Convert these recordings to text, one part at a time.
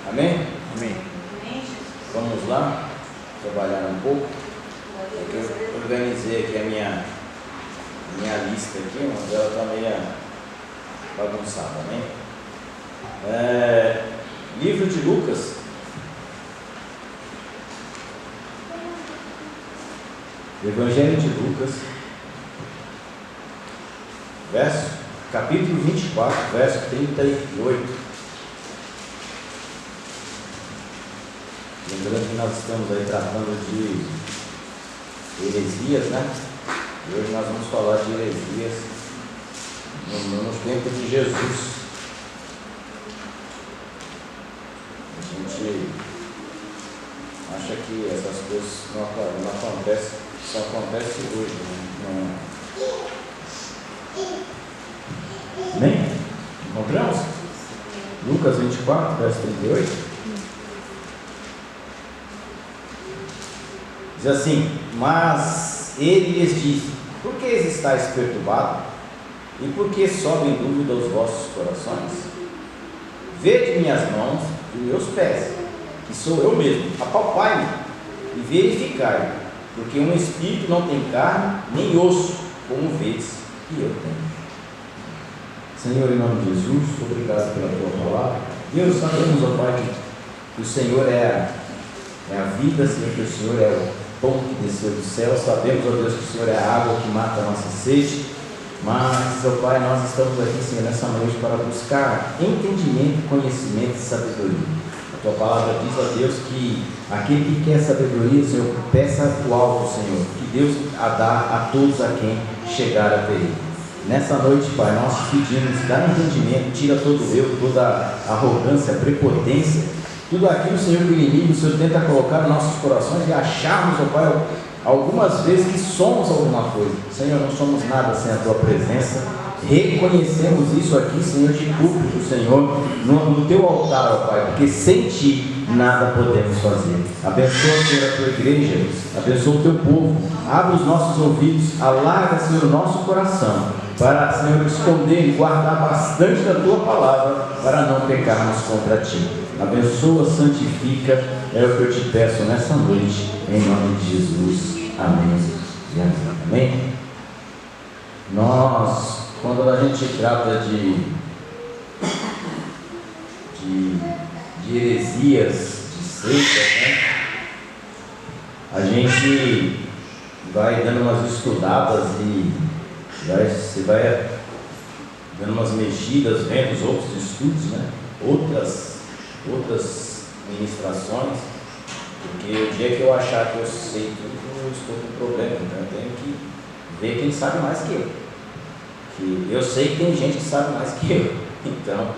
Amém? Amém. Vamos lá trabalhar um pouco. Eu organizei aqui a minha lista aqui, mas ela está meio bagunçada, amém? Livro de Lucas. Evangelho de Lucas, capítulo 24, verso 38. Lembrando que nós estamos aí tratando de heresias, né? E hoje nós vamos falar de heresias no tempo de Jesus. A gente acha que essas coisas não acontecem, só acontece hoje, né? Bem, encontramos? Lucas 24, verso 38. Diz assim: mas ele lhes disse: por que estáis perturbados? E por que sobe em dúvida os vossos corações? Vede minhas mãos e meus pés, que sou eu mesmo, apalpai-me e verificai, porque um espírito não tem carne nem osso, como vedes que eu tenho. Senhor, em nome de Jesus, obrigado pela tua palavra. Deus, sabemos, ó Pai, que o Senhor é a vida, Senhor, que o Senhor é o pão que desceu do céu. Sabemos, ó Deus, que o Senhor é a água que mata a nossa sede. Mas, ó Pai, nós estamos aqui, Senhor, nessa noite para buscar entendimento, conhecimento e sabedoria. A tua palavra diz, ó Deus, que aquele que quer sabedoria, Senhor, peça o alto, Senhor, que Deus a dá a todos a quem chegar a ter. Nessa noite, Pai, nós pedimos, dá entendimento, tira todo o eu, toda a arrogância, a prepotência, tudo aquilo, Senhor, que o inimigo, Senhor, tenta colocar nos nossos corações e acharmos, ó Pai, algumas vezes que somos alguma coisa. Senhor, não somos nada sem a tua presença. Reconhecemos isso aqui, Senhor, de público, Senhor, no teu altar, ó Pai, porque sem ti nada podemos fazer. Abençoa, Senhor, a tua igreja, abençoa o teu povo, abre os nossos ouvidos, alarga, Senhor, o nosso coração, para, Senhor, esconder e guardar bastante da tua palavra, para não pecarmos contra ti. Abençoa, santifica, é o que eu te peço nessa noite, em nome de Jesus. Amém e amém. Amém? Nós, quando a gente trata de heresias, de seitas, né? A gente vai dando umas estudadas e você vai dando umas mexidas, vendo os outros estudos, né? Outras ministrações, porque o dia que eu achar que eu sei tudo, eu estou com problema, então eu tenho que ver quem sabe mais que eu. Que eu sei que tem gente que sabe mais que eu, então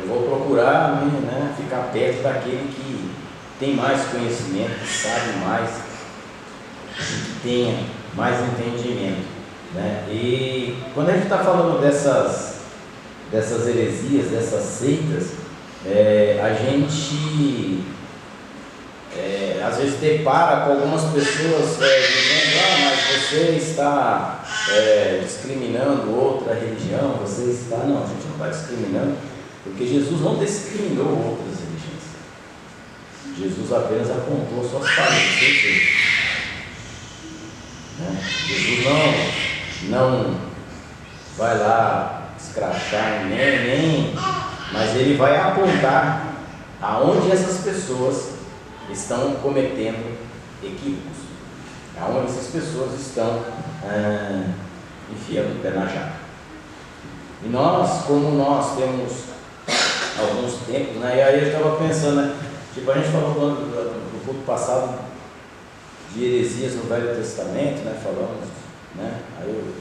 eu vou procurar, né, ficar perto daquele que tem mais conhecimento, que sabe mais, que tenha mais entendimento, né? E quando a gente está falando dessas heresias, dessas seitas, a gente às vezes depara com algumas pessoas dizendo: mas você está discriminando outra religião, você está... Não, a gente não está discriminando, porque Jesus não discriminou outras religiões. Jesus apenas apontou suas falhas, né? Jesus não vai lá escrachar nem, mas ele vai apontar aonde essas pessoas estão cometendo equívocos, aonde essas pessoas estão enfiando o pé na jaca. E nós, como nós temos alguns tempos, né, e aí eu estava pensando, né, tipo, a gente falou no culto passado de heresias no Velho Testamento, né, falamos, né, aí o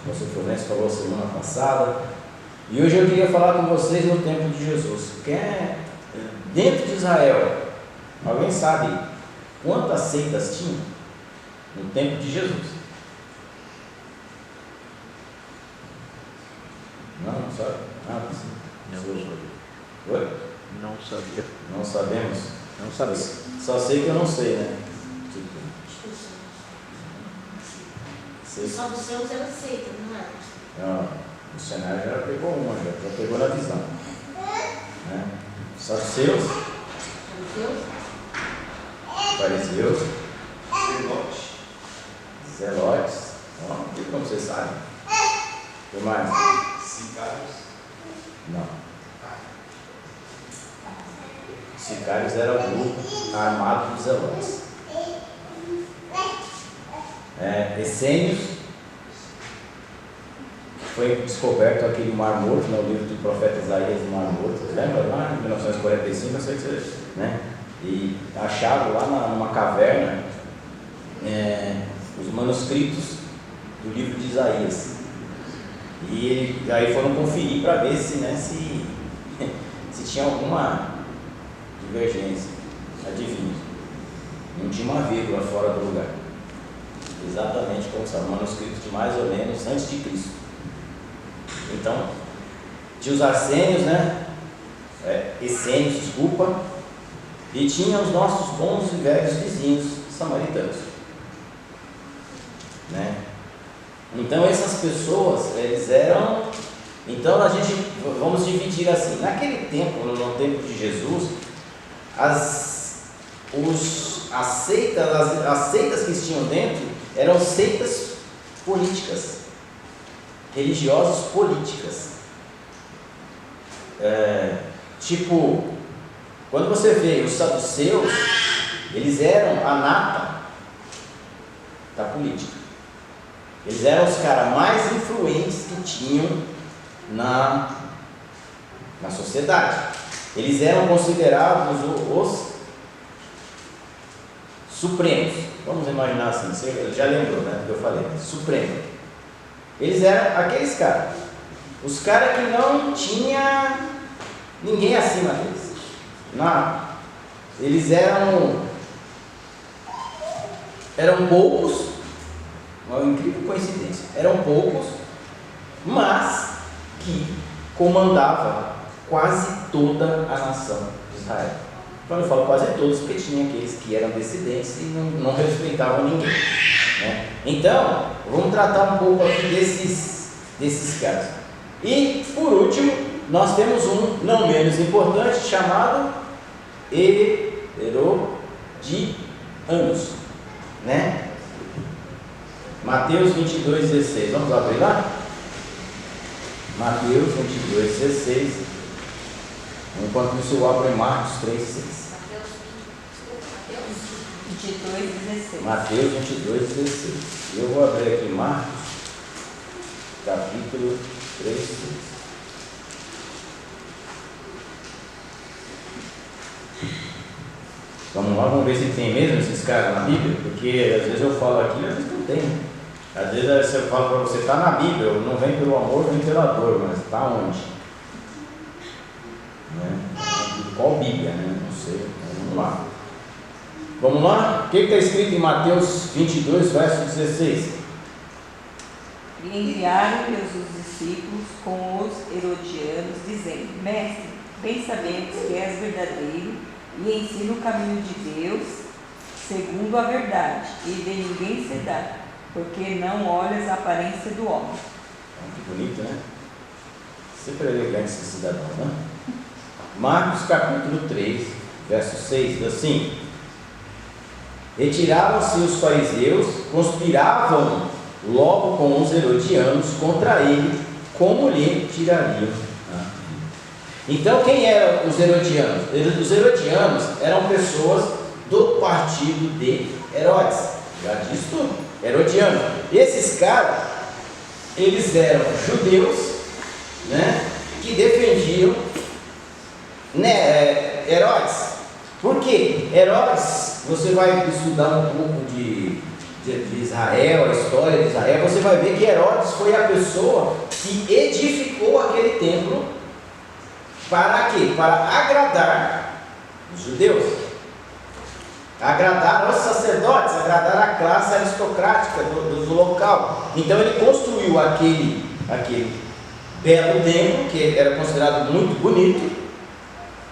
nosso Florencio falou semana passada, e hoje eu queria falar com vocês no tempo de Jesus. Dentro de Israel, alguém sabe quantas seitas tinham no tempo de Jesus? Não sabe? Não sabia. Oi? Não sabia. Não sabemos? Não sabia. Só sei que eu não sei, né? Só dos seus era seita, não é? Não, o cenário já pegou uma, já pegou na visão, né? Só os seus Fariseus, zelotes, ó, como você sabe. O que mais? Sicários. Não. Sicários era o grupo armado dos zelotes. Essênios, foi descoberto aquele Mar Morto, no livro do profeta Isaías, do Mar Morto, lembra lá em 1945, eu sei que você, né? E acharam lá numa caverna os manuscritos do livro de Isaías. E aí foram conferir para ver se, né, se tinha alguma divergência. Adivinha? Não tinha uma vírgula fora do lugar. Exatamente como são manuscritos de mais ou menos antes de Cristo. Então, tinha os arsênios, né? Essênios, desculpa. E tinha os nossos bons e velhos vizinhos samaritanos, né? Então essas pessoas, eles eram... Então a gente, vamos dividir assim, naquele tempo, no tempo de Jesus, as seitas que tinham dentro eram seitas políticas, religiosas políticas. Tipo, quando você vê os saduceus, eles eram a nata da política. Eles eram os caras mais influentes que tinham na sociedade. Eles eram considerados os supremos. Vamos imaginar assim, você já lembrou, né, do que eu falei? Supremo. Eles eram aqueles caras. Os caras que não tinha ninguém acima deles. Não. Eles eram poucos, uma incrível coincidência, eram poucos, mas que comandava quase toda a nação de Israel. Quando eu falo quase todos, porque tinha aqueles que eram dissidentes e não respeitavam ninguém, né? Então, vamos tratar um pouco aqui desses caras. E, por último, nós temos um não menos importante, chamado Herodianos, né? Mateus 22:16. Vamos abrir lá? Mateus 22:16. Enquanto isso, eu abro em Marcos 3:6. Mateus 22:16. Eu vou abrir aqui Marcos, capítulo 3:6. Vamos lá, vamos ver se tem mesmo esses caras na Bíblia, porque às vezes eu falo aqui, às vezes não tem. Às vezes eu falo para você, está na Bíblia, não vem pelo amor, vem pela dor, mas está onde? Né? Qual Bíblia, né? Não sei, vamos lá. Vamos lá? O que está escrito em Mateus 22, verso 16? E enviaram-lhe os discípulos com os herodianos, dizendo: Mestre, bem sabemos que és verdadeiro e ensina o caminho de Deus segundo a verdade, e de ninguém se dá, porque não olhas a aparência do homem. Que bonito, né? Sempre elegante esse cidadão, né? Marcos capítulo 3, verso 6, diz assim: retiraram-se os fariseus, conspiravam logo com os herodianos contra ele, como lhe tirariam. Então, quem eram os herodianos? Os herodianos eram pessoas do partido de Herodes. Já disse tudo. Herodiano. Esses caras, eles eram judeus, né, que defendiam, né, Herodes. Por quê? Herodes, você vai estudar um pouco de Israel, a história de Israel, você vai ver que Herodes foi a pessoa que edificou aquele templo. Para quê? Para agradar os judeus, agradar os sacerdotes, agradar a classe aristocrática do local. Então ele construiu aquele belo templo, que era considerado muito bonito.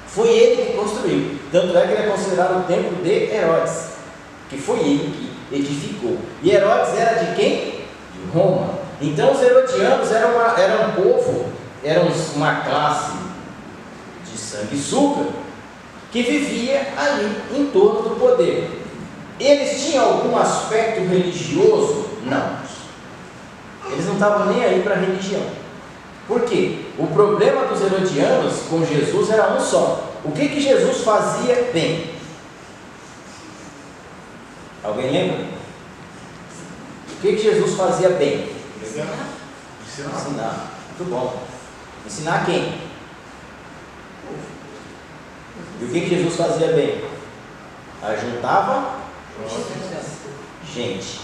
Foi ele que construiu. Tanto é que ele é considerado o templo de Herodes, que foi ele que edificou. E Herodes era de quem? De Roma. Então os herodianos eram um povo, eram uma classe de sanguessuga, que vivia ali em torno do poder. Eles tinham algum aspecto religioso? Não. Eles não estavam nem aí para a religião. Por quê? O problema dos herodianos com Jesus era um só. O que Jesus fazia bem? Alguém lembra? O que Jesus fazia bem? Ensinar. Muito bom. Ensinar quem? E o que Jesus fazia bem? Ajuntava gente.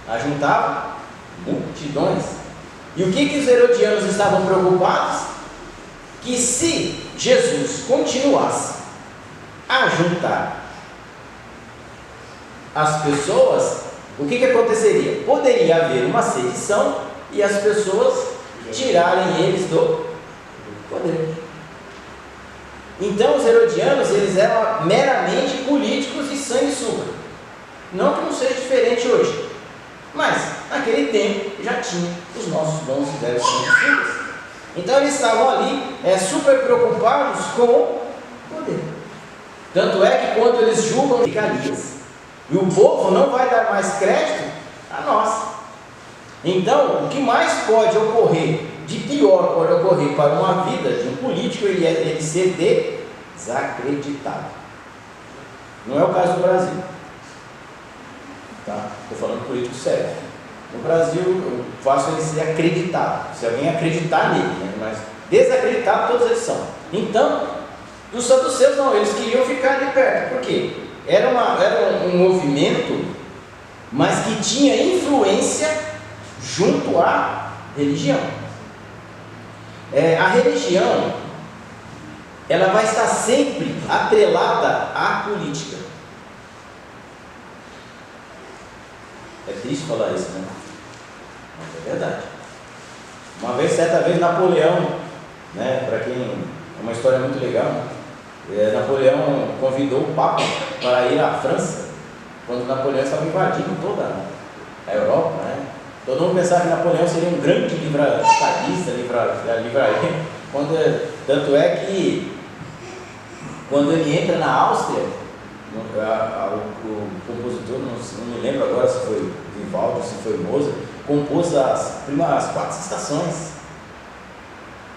Ajuntava multidões. E o que os herodianos estavam preocupados? Que se Jesus continuasse a juntar as pessoas, o que aconteceria? Poderia haver uma sedição e as pessoas tirarem eles do poder. Então os herodianos, eles eram meramente políticos e sanguessuga. Não que não seja diferente hoje, mas naquele tempo já tinha os nossos bons e velhos sanguessugas. Então eles estavam ali super preocupados com o poder. Tanto é que quando eles julgam regalias, e o povo não vai dar mais crédito a nós. Então, o que mais pode ocorrer, de pior pode ocorrer para uma vida de um político, ele ser desacreditado. Não é o caso do Brasil. Tá? Estou falando de político sério. No Brasil, eu faço ele ser acreditado. Se alguém acreditar nele, né? Mas desacreditado todos eles são. Então, os saduceus não, eles queriam ficar ali perto. Por quê? Era um movimento, mas que tinha influência junto à religião. A religião, ela vai estar sempre atrelada à política. É triste falar isso, né? Mas é verdade. Certa vez, Napoleão, né, para quem... é uma história muito legal, Napoleão convidou o Papa para ir à França, quando Napoleão estava invadindo toda a Europa, né? Todo mundo pensava que Napoleão seria um grande estadista, livraria. Tanto é que, quando ele entra na Áustria, o compositor, não me lembro agora se foi Vivaldi, se foi Mozart, compôs as 4 estações,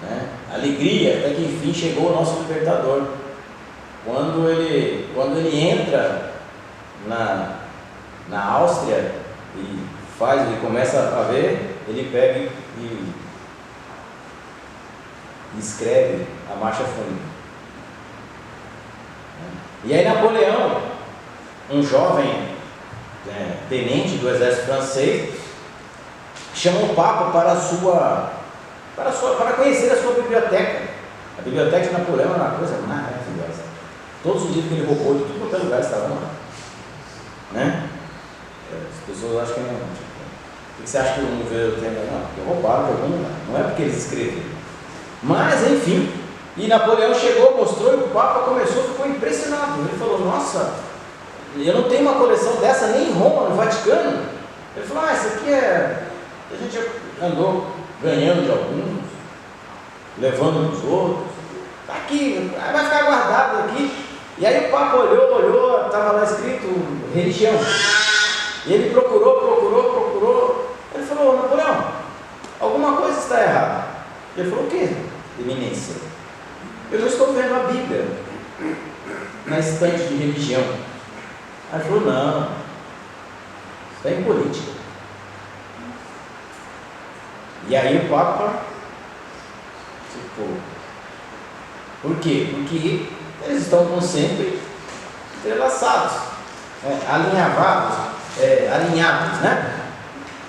né? Alegria, até que enfim chegou o nosso libertador. Quando ele entra na Áustria e começa a ver, ele pega e escreve a marcha fúnebre. E aí Napoleão, um jovem tenente do exército francês, chama o Papa para conhecer a sua biblioteca. A biblioteca de Napoleão era uma coisa maravilhosa. Todos os livros que ele roubou de tudo quanto é lugar estavam lá, né? As pessoas acham que não. O que você acha que o governo tem? Não, porque roubaram de algum lugar. Não é porque eles escreveram. Mas, enfim, e Napoleão chegou, mostrou, e o Papa ficou impressionado. Ele falou: nossa, eu não tenho uma coleção dessa nem em Roma, no Vaticano. Ele falou: isso aqui a gente andou ganhando de alguns, levando dos outros. Está aqui, vai ficar guardado aqui. E aí o Papa olhou, estava lá escrito religião. E ele procurou. Ele falou: Napoleão, alguma coisa está errada. Ele falou: o quê, eminência? Eu não estou vendo a Bíblia na estante de religião. Aí ele falou: não, está em política. E aí o Papa ficou. Por quê? Porque eles estão sempre entrelaçados, alinhados, né?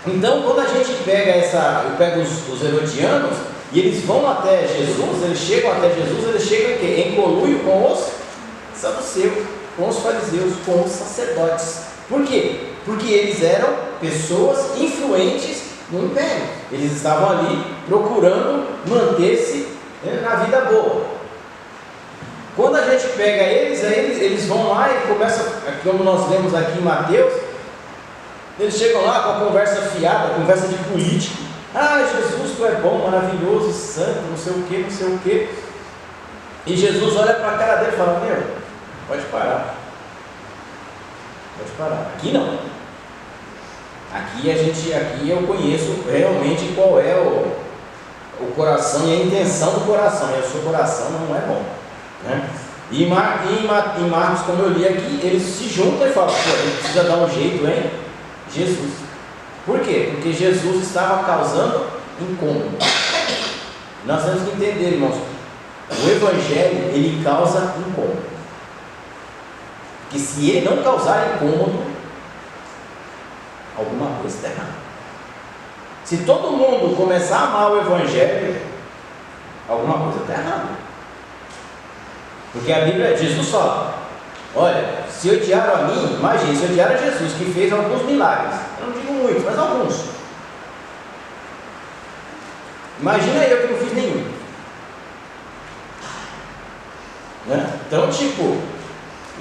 Então, quando a gente pega os herodianos e eles vão até Jesus, eles chegam em quê? Em conluio com os saduceus, com os fariseus, com os sacerdotes. Por quê? Porque eles eram pessoas influentes no império. Eles estavam ali procurando manter-se na vida boa. Quando a gente pega eles vão lá e começam, como nós lemos aqui em Mateus, eles chegam lá com a conversa fiada, conversa de político. Jesus, tu é bom, maravilhoso, santo, não sei o que. E Jesus olha para a cara dele e fala: separado. Aqui não. Aqui eu conheço realmente qual é o coração e a intenção do coração. E o seu coração não é bom, né? E em Marcos, como eu li aqui, eles se juntam e falam: pô, a gente precisa dar um jeito em Jesus. Por quê? Porque Jesus estava causando incômodo. Nós temos que entender, irmãos, o Evangelho, ele causa incômodo. Porque se ele não causar incômodo, alguma coisa está errada. Se todo mundo começar a amar o Evangelho, alguma coisa está errada. Porque a Bíblia, Jesus fala: olha, se odiaram a mim, imagine, se odiaram a Jesus, que fez alguns milagres. Eu não digo muitos, mas alguns. Imagina eu que não fiz nenhum, né? Então, tipo,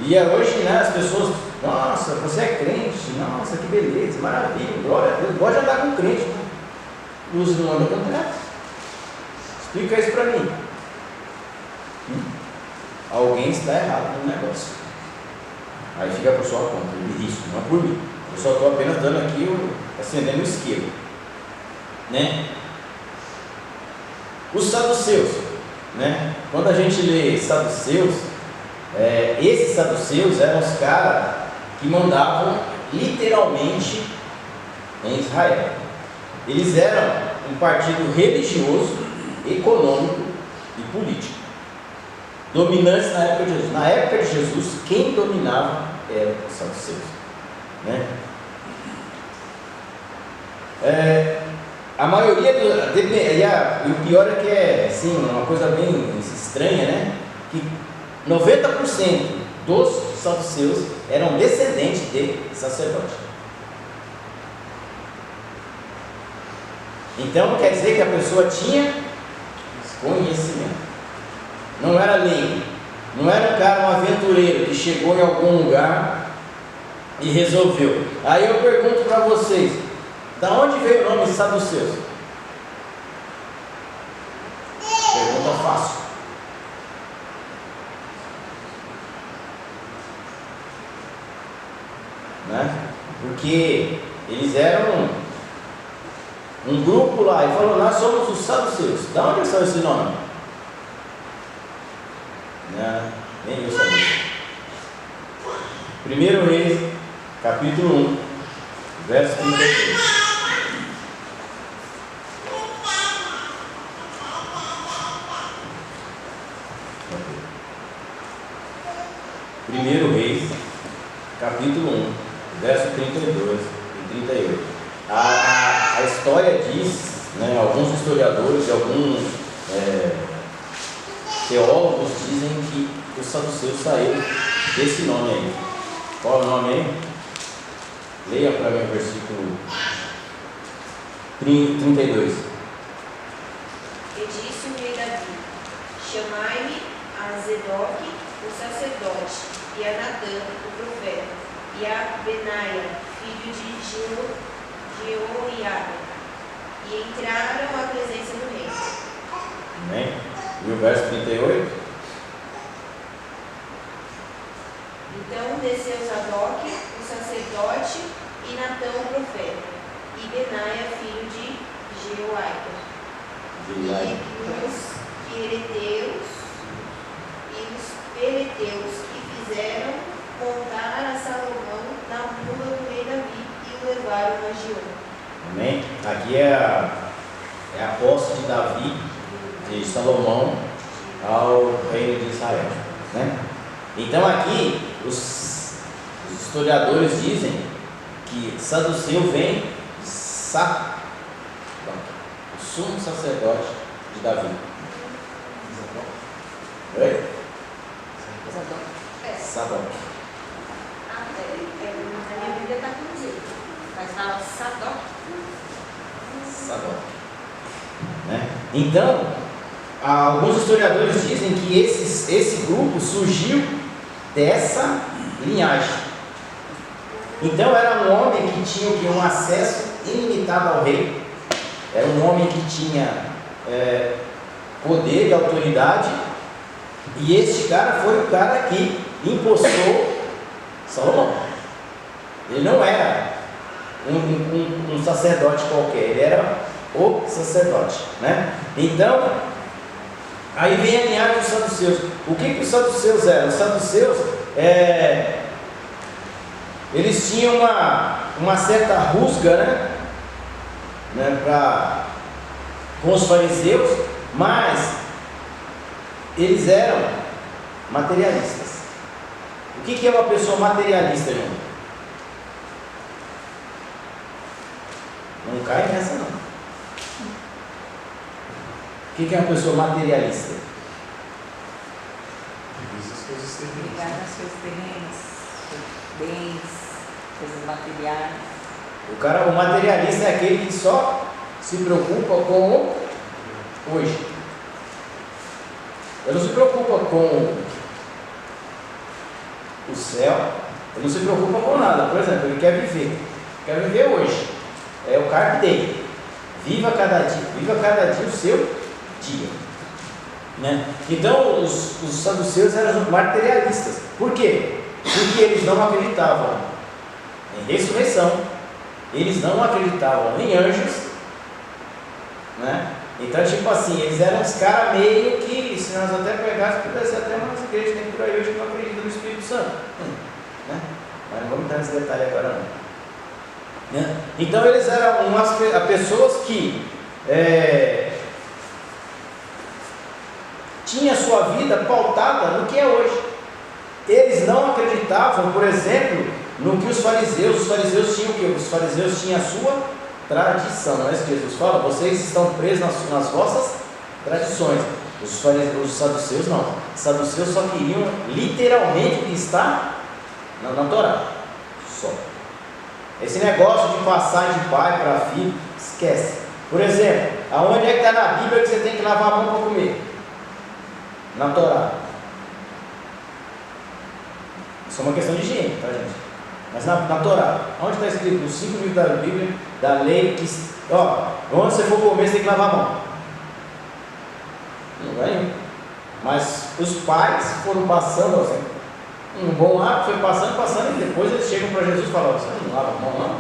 e hoje, né, as pessoas: nossa, você é crente, nossa, que beleza, maravilha, glória a Deus, gosta de andar com crente. Luz não anda com crente. Explica isso para mim. Alguém está errado no negócio. Aí fica por sua conta, isso, não por mim. Eu só estou apenas dando aqui, acendendo o isqueiro, né? Os saduceus, né? Quando a gente lê saduceus, esses saduceus eram os caras que mandavam literalmente em Israel. Eles eram um partido religioso, econômico e político, dominantes na época de Jesus. Na época de Jesus, quem dominava eram os saduceus, né? A maioria e o pior é que é assim, uma coisa bem estranha, né? Que 90% dos saduceus eram descendentes de sacerdote. Então quer dizer que a pessoa tinha conhecimento. Não era leigo, não era um cara, um aventureiro que chegou em algum lugar e resolveu. Aí eu pergunto para vocês: da onde veio o nome de saduceus? Pergunta fácil. Né? Porque eles eram um grupo lá e falou: nós somos os saduceus. Da onde saiu esse nome? Não, nem eu sabia. 1 Reis, capítulo 1, verso 33. Primeiro Reis, capítulo 1, verso 32 e 38. A história diz, né, alguns historiadores e alguns teólogos dizem que os saduceus saíram desse nome aí. Qual é o nome aí? Leia para mim o versículo 32. E disse o rei Davi: chamai-me a Zadok, o sacerdote, e a Natã, o profeta, e a Benaia, filho de Jeoiada. E entraram à presença do rei. Amém? E o verso 38? Então desceu Zadok, o sacerdote, e Natã, o profeta, e Benaia, filho de Jeoiada. E os quereteus e os peleteus que fizeram montar a Salomão na mula do rei Davi e o levaram a Gion. Amém? Aqui é a posse de Davi, de Salomão, ao reino de Israel, né? Então aqui os historiadores dizem que saduceu vem de Sadoc, o sumo sacerdote de Davi. Oi? Sadoc. Na minha Bíblia está com Z, mas fala Sadoc. Sadoc. Né? Então, alguns historiadores dizem que esse grupo surgiu dessa linhagem. Então era um homem que tinha um acesso ilimitado ao rei, era um homem que tinha poder e autoridade, e este cara foi o cara que impostou Salomão. Ele não era um sacerdote qualquer, ele era o sacerdote, né? Então, aí vem a linhagem dos saduceus. O que os saduceus eram? Os saduceus, eles tinham uma certa rusga, com os fariseus, mas eles eram materialistas. O que é uma pessoa materialista, irmão? Não cai nessa, não. O que é uma pessoa materialista? Ligar nas suas terrenos, bens, coisas materiais. O materialista é aquele que só se preocupa com o hoje. Ele não se preocupa com o céu, ele não se preocupa com nada. Por exemplo, ele quer viver hoje. É o carpe diem. Viva cada dia o seu dia. Né? Então, os saduceus eram materialistas. Por quê? Porque eles não acreditavam em ressurreição, eles não acreditavam em anjos, né? Então, tipo assim, eles eram os caras meio que, se nós até pegássemos, pudesse até umas igrejas que tem por aí hoje que não acreditam no Espírito Santo, né? Mas não vamos entrar nesse detalhe agora não, né? Então, eles eram pessoas que tinha sua vida pautada no que é hoje. Eles não acreditavam, por exemplo, no que os fariseus tinham o quê? Os fariseus tinham a sua tradição, não é isso que Jesus fala? Vocês estão presos nas vossas tradições. Os saduceus não. Os saduceus só queriam literalmente o que está na Torá. Só. Esse negócio de passar de pai para filho, esquece. Por exemplo, aonde é que está na Bíblia que você tem que lavar a mão para comer? Na Torá. Isso é uma questão de higiene, tá, gente? Mas na Torá, onde está escrito nos 5 livros da Bíblia, da lei, que, onde você for comer, você tem que lavar a mão. Não vai. Mas os pais foram passando, assim, um bom hábito foi passando, e depois eles chegam para Jesus e falam: você não lava a mão, não?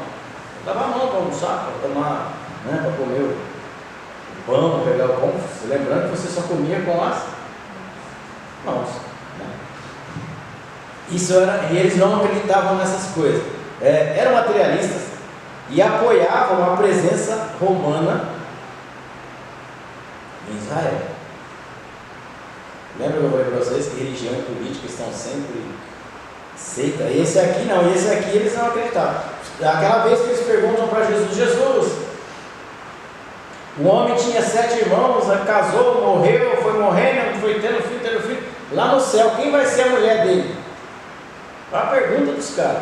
Lava a mão para almoçar, para tomar, né, para comer o pão, para pegar o pão. Lembrando que você só comia com as mãos. E eles não acreditavam nessas coisas. Eram materialistas e apoiavam a presença romana em Israel. Lembra que eu falei para vocês que religião e política estão sempre seita? Esse aqui não, esse aqui eles não acreditavam. Aquela vez que eles perguntam para Jesus, o homem tinha 7 irmãos, casou, morreu, foi morrendo, foi tendo filho. Lá no céu, quem vai ser a mulher dele? A pergunta dos caras,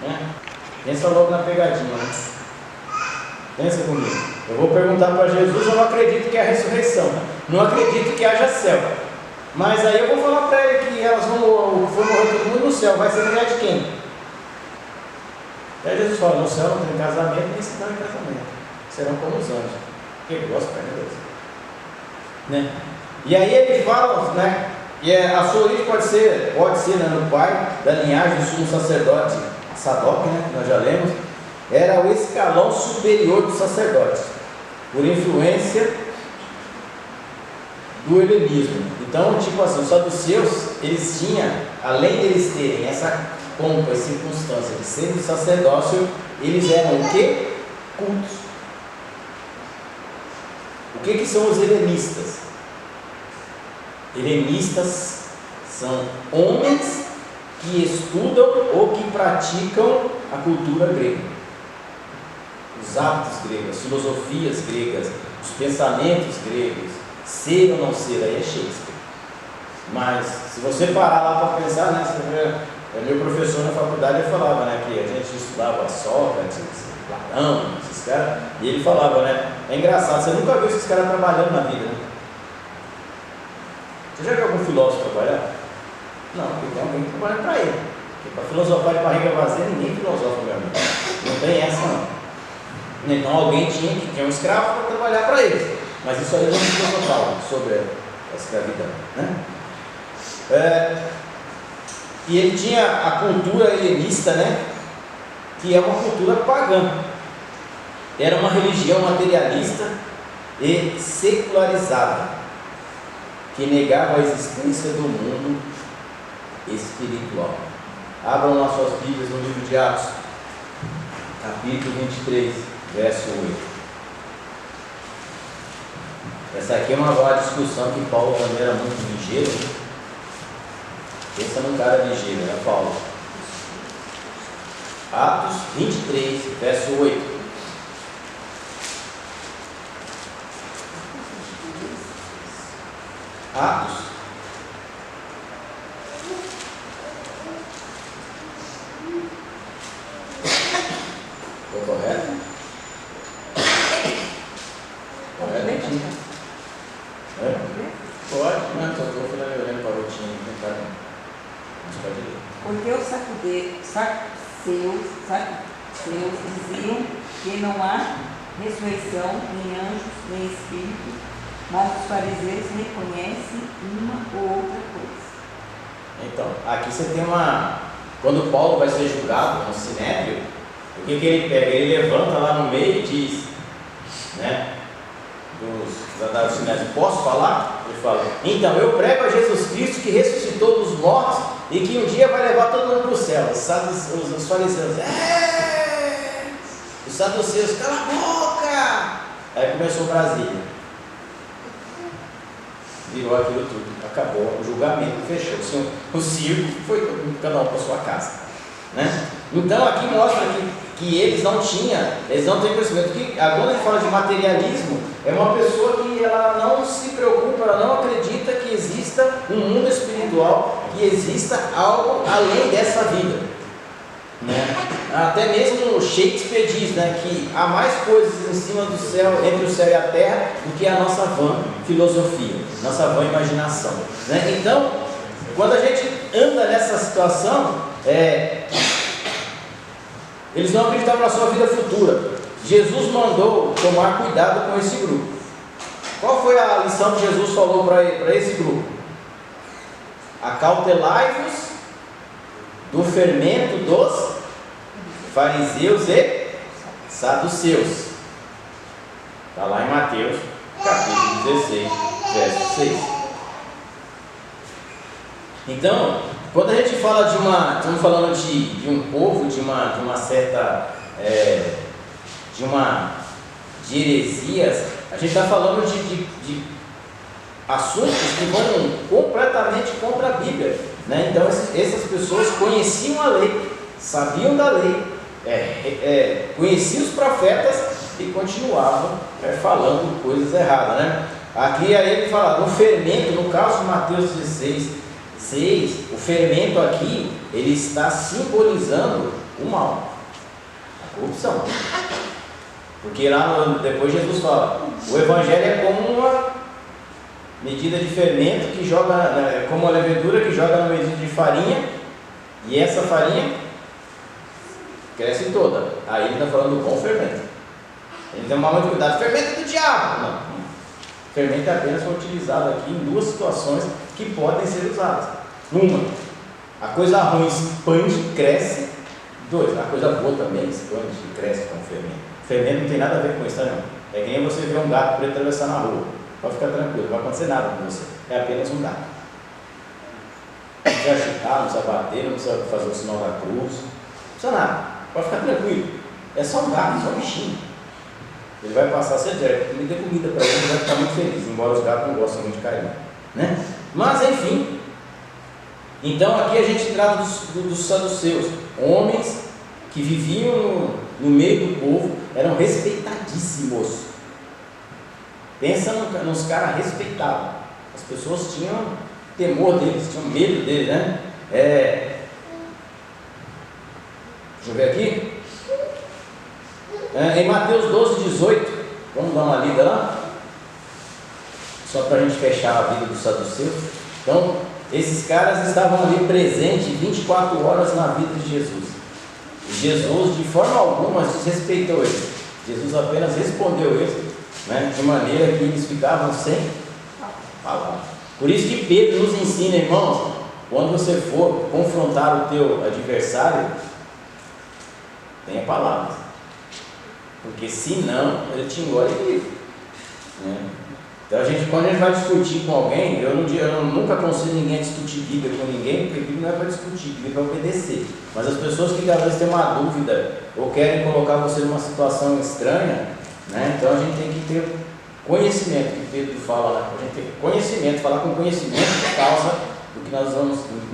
né? Pensa logo na pegadinha, né? Pensa comigo. Eu vou perguntar para Jesus, eu não acredito que é a ressurreição, não acredito que haja céu, mas aí eu vou falar para ele que elas vão morrer todo mundo no céu, vai ser mulher de quem? Aí Jesus fala: no céu não tem casamento, nem se estão em casamento, serão como os anjos, que gosta de Deus, né? E aí ele fala, né? E a sua origem pode ser né, no pai da linhagem do sumo sacerdote Sadoc, né, que nós já lemos, era o escalão superior dos sacerdotes, por influência do helenismo. Então, tipo assim, os saduceus, eles tinham, além de eles terem essa pompa e circunstância de serem do sacerdócio, eles eram o quê? Cultos. O que são os helenistas? Helenistas são homens que estudam ou que praticam a cultura grega, os hábitos gregos, as filosofias gregas, os pensamentos gregos, ser ou não ser, aí é Shakespeare. Mas se você parar lá para pensar, né, meu professor na faculdade ele falava, né, que a gente estudava Sócrates, Platão, esses caras, e ele falava, né, é engraçado, você nunca viu esses caras trabalhando na vida, né? Você já viu algum filósofo trabalhar? Não, porque tem alguém que trabalha para ele. Porque para filosofar de barriga vazia, ninguém filosofa, meu amigo. Não tem essa, não. Então alguém tinha um escravo para trabalhar para eles. Mas isso aí não se filosofava sobre a escravidão, né? E ele tinha a cultura helenista, né? Que é uma cultura pagã. Era uma religião materialista e secularizada, que negava a existência do mundo espiritual. Abram lá suas Bíblias no livro de Atos, capítulo 23, verso 8. Essa aqui é uma discussão que Paulo também era muito ligeiro. Pensa num cara ligeiro, né, Paulo? Atos 23, verso 8. Atos. Estou correto? Correto? É? Pode, né? Só estou olhando para a rotina aqui, tá? Mas pode ler. Porque os saduceus diziam que não há ressurreição em anjos nem espírito, mas os fariseus reconhecem uma ou outra coisa. Então, aqui você tem uma... Quando Paulo vai ser julgado no Sinédrio, o que ele pega? Ele levanta lá no meio e diz, né? Da Sinédrio, posso falar? Ele fala, então, eu prego a Jesus Cristo que ressuscitou dos mortos e que um dia vai levar todo mundo para o céu. Os fariseus, os saduceus, cala a boca! Aí começou Brasília. Virou aquilo tudo, acabou o julgamento, fechou. O circo foi cada um para sua casa, né? Então aqui mostra que eles não têm conhecimento. Quando ele fala de materialismo, é uma pessoa que ela não se preocupa, ela não acredita que exista um mundo espiritual, que exista algo além dessa vida, né? Até mesmo Shakespeare diz, né, que há mais coisas em cima do céu, entre o céu e a terra, do que a nossa vã filosofia, nossa vã imaginação, né? Então, quando a gente anda nessa situação, eles não acreditavam na sua vida futura. Jesus mandou tomar cuidado com esse grupo. Qual foi a lição que Jesus falou para esse grupo? Acautelai-vos do fermento dos fariseus e saduceus. Está lá em Mateus, capítulo 16, verso 6. Então, quando a gente fala estamos falando de um povo, de uma certa, de heresias, a gente está falando de assuntos que vão completamente contra a Bíblia, né? Então, essas pessoas conheciam a lei, sabiam da lei, conheciam os profetas e continuavam falando coisas erradas, né? Aqui aí ele fala do fermento, no caso de Mateus 16, 6, o fermento aqui, ele está simbolizando o mal, a corrupção. Porque lá depois Jesus fala, o evangelho é como uma medida de fermento que joga, como uma levedura que joga na medida de farinha, e essa farinha cresce toda. Aí ele está falando do bom fermento. Ele tem que tomar muito cuidado. Fermento é do diabo. Não. Fermento apenas foi utilizado aqui em duas situações que podem ser usadas. Uma, a coisa ruim expande, cresce. Dois, a coisa boa também expande e cresce com o fermento. Fermento não tem nada a ver com isso, não. É que nem você ver um gato preto atravessar na rua. Pode ficar tranquilo, não vai acontecer nada com você. É apenas um gato. Não precisa chutar, não precisa bater, não precisa fazer o sinal da cruz. Não precisa nada. Pode ficar tranquilo. É só um gato, só um bichinho. Ele vai passar, você me dê comida para ele, ele vai ficar muito feliz, embora os gatos não gostem muito de carinho, né? Mas enfim, então aqui a gente trata dos saduceus, homens que viviam no meio do povo, eram respeitadíssimos. Pensa nos caras respeitados, as pessoas tinham temor deles, tinham medo deles, né? Deixa eu ver aqui. Em Mateus 12, 18, vamos dar uma lida lá, só para a gente fechar a vida dos saduceus. Então, esses caras estavam ali presentes 24 horas na vida de Jesus. E Jesus, de forma alguma, desrespeitou eles. Jesus apenas respondeu eles, né, de maneira que eles ficavam sem falar. Por isso que Pedro nos ensina, irmãos, quando você for confrontar o teu adversário, tenha palavras, porque senão ele te engole vivo, né? Então quando a gente vai discutir com alguém, eu nunca aconselho ninguém a discutir Bíblia com ninguém, porque Bíblia não é para discutir, Bíblia é para obedecer. Mas as pessoas que às vezes têm uma dúvida ou querem colocar você numa situação estranha, né? Então a gente tem que ter conhecimento, que Pedro fala, né? A gente tem conhecimento, falar com conhecimento por causa do que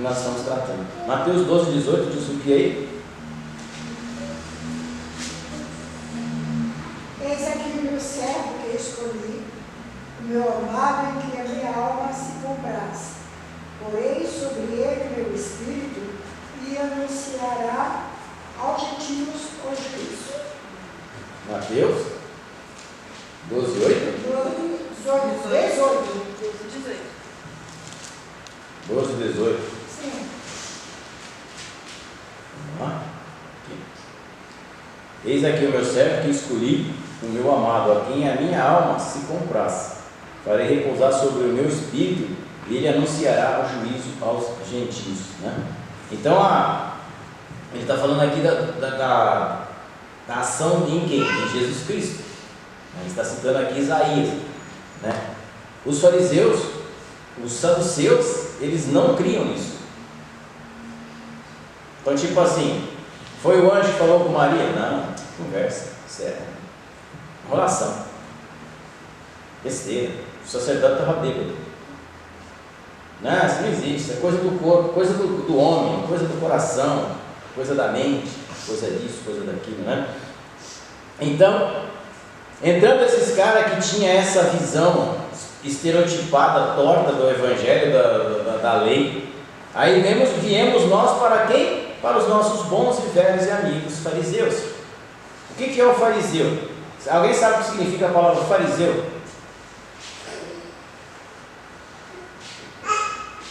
nós estamos tratando. Mateus 12, 18 diz o que aí? Eis aqui o meu servo que escolhi, o meu amado em que a minha alma se compraz. Porei sobre ele meu espírito e anunciará aos gentios o juízo. Mateus 12, 8? 12, 18. Sim. Vamos lá. Aqui. Eis aqui o meu servo que escolhi, o meu amado, a quem a minha alma se compraz. Farei repousar sobre o meu espírito e ele anunciará o juízo aos gentios, né? Então, ele está falando aqui da ação em quem? Em Jesus Cristo. Ele está citando aqui Isaías, né? Os fariseus, os saduceus, eles não criam nisso. Então, tipo assim, foi o anjo que falou com Maria? Não, conversa, sério, enrolação, besteira. O sacerdote estava bêbado. Não, isso não existe, isso é coisa do corpo, coisa do homem, coisa do coração, coisa da mente, coisa disso, coisa daquilo, né? Então, entrando esses caras que tinham essa visão estereotipada, torta do evangelho, da lei, aí viemos nós para quem? Para os nossos bons e velhos e amigos fariseus. O que é o fariseu? Alguém sabe o que significa a palavra fariseu?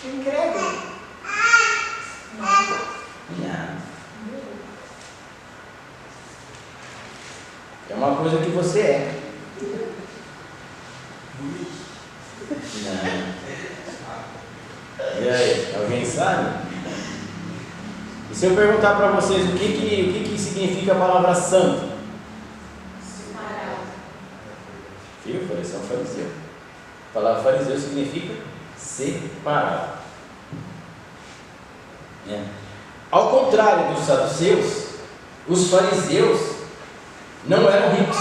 Incrédulo. Não. É uma coisa que você é. Não. E aí, alguém sabe? E se eu perguntar para vocês o que significa a palavra santo? Separado. Viu? Parece um fariseu. A palavra fariseu significa separado. É. Ao contrário dos saduceus, os fariseus não eram ricos.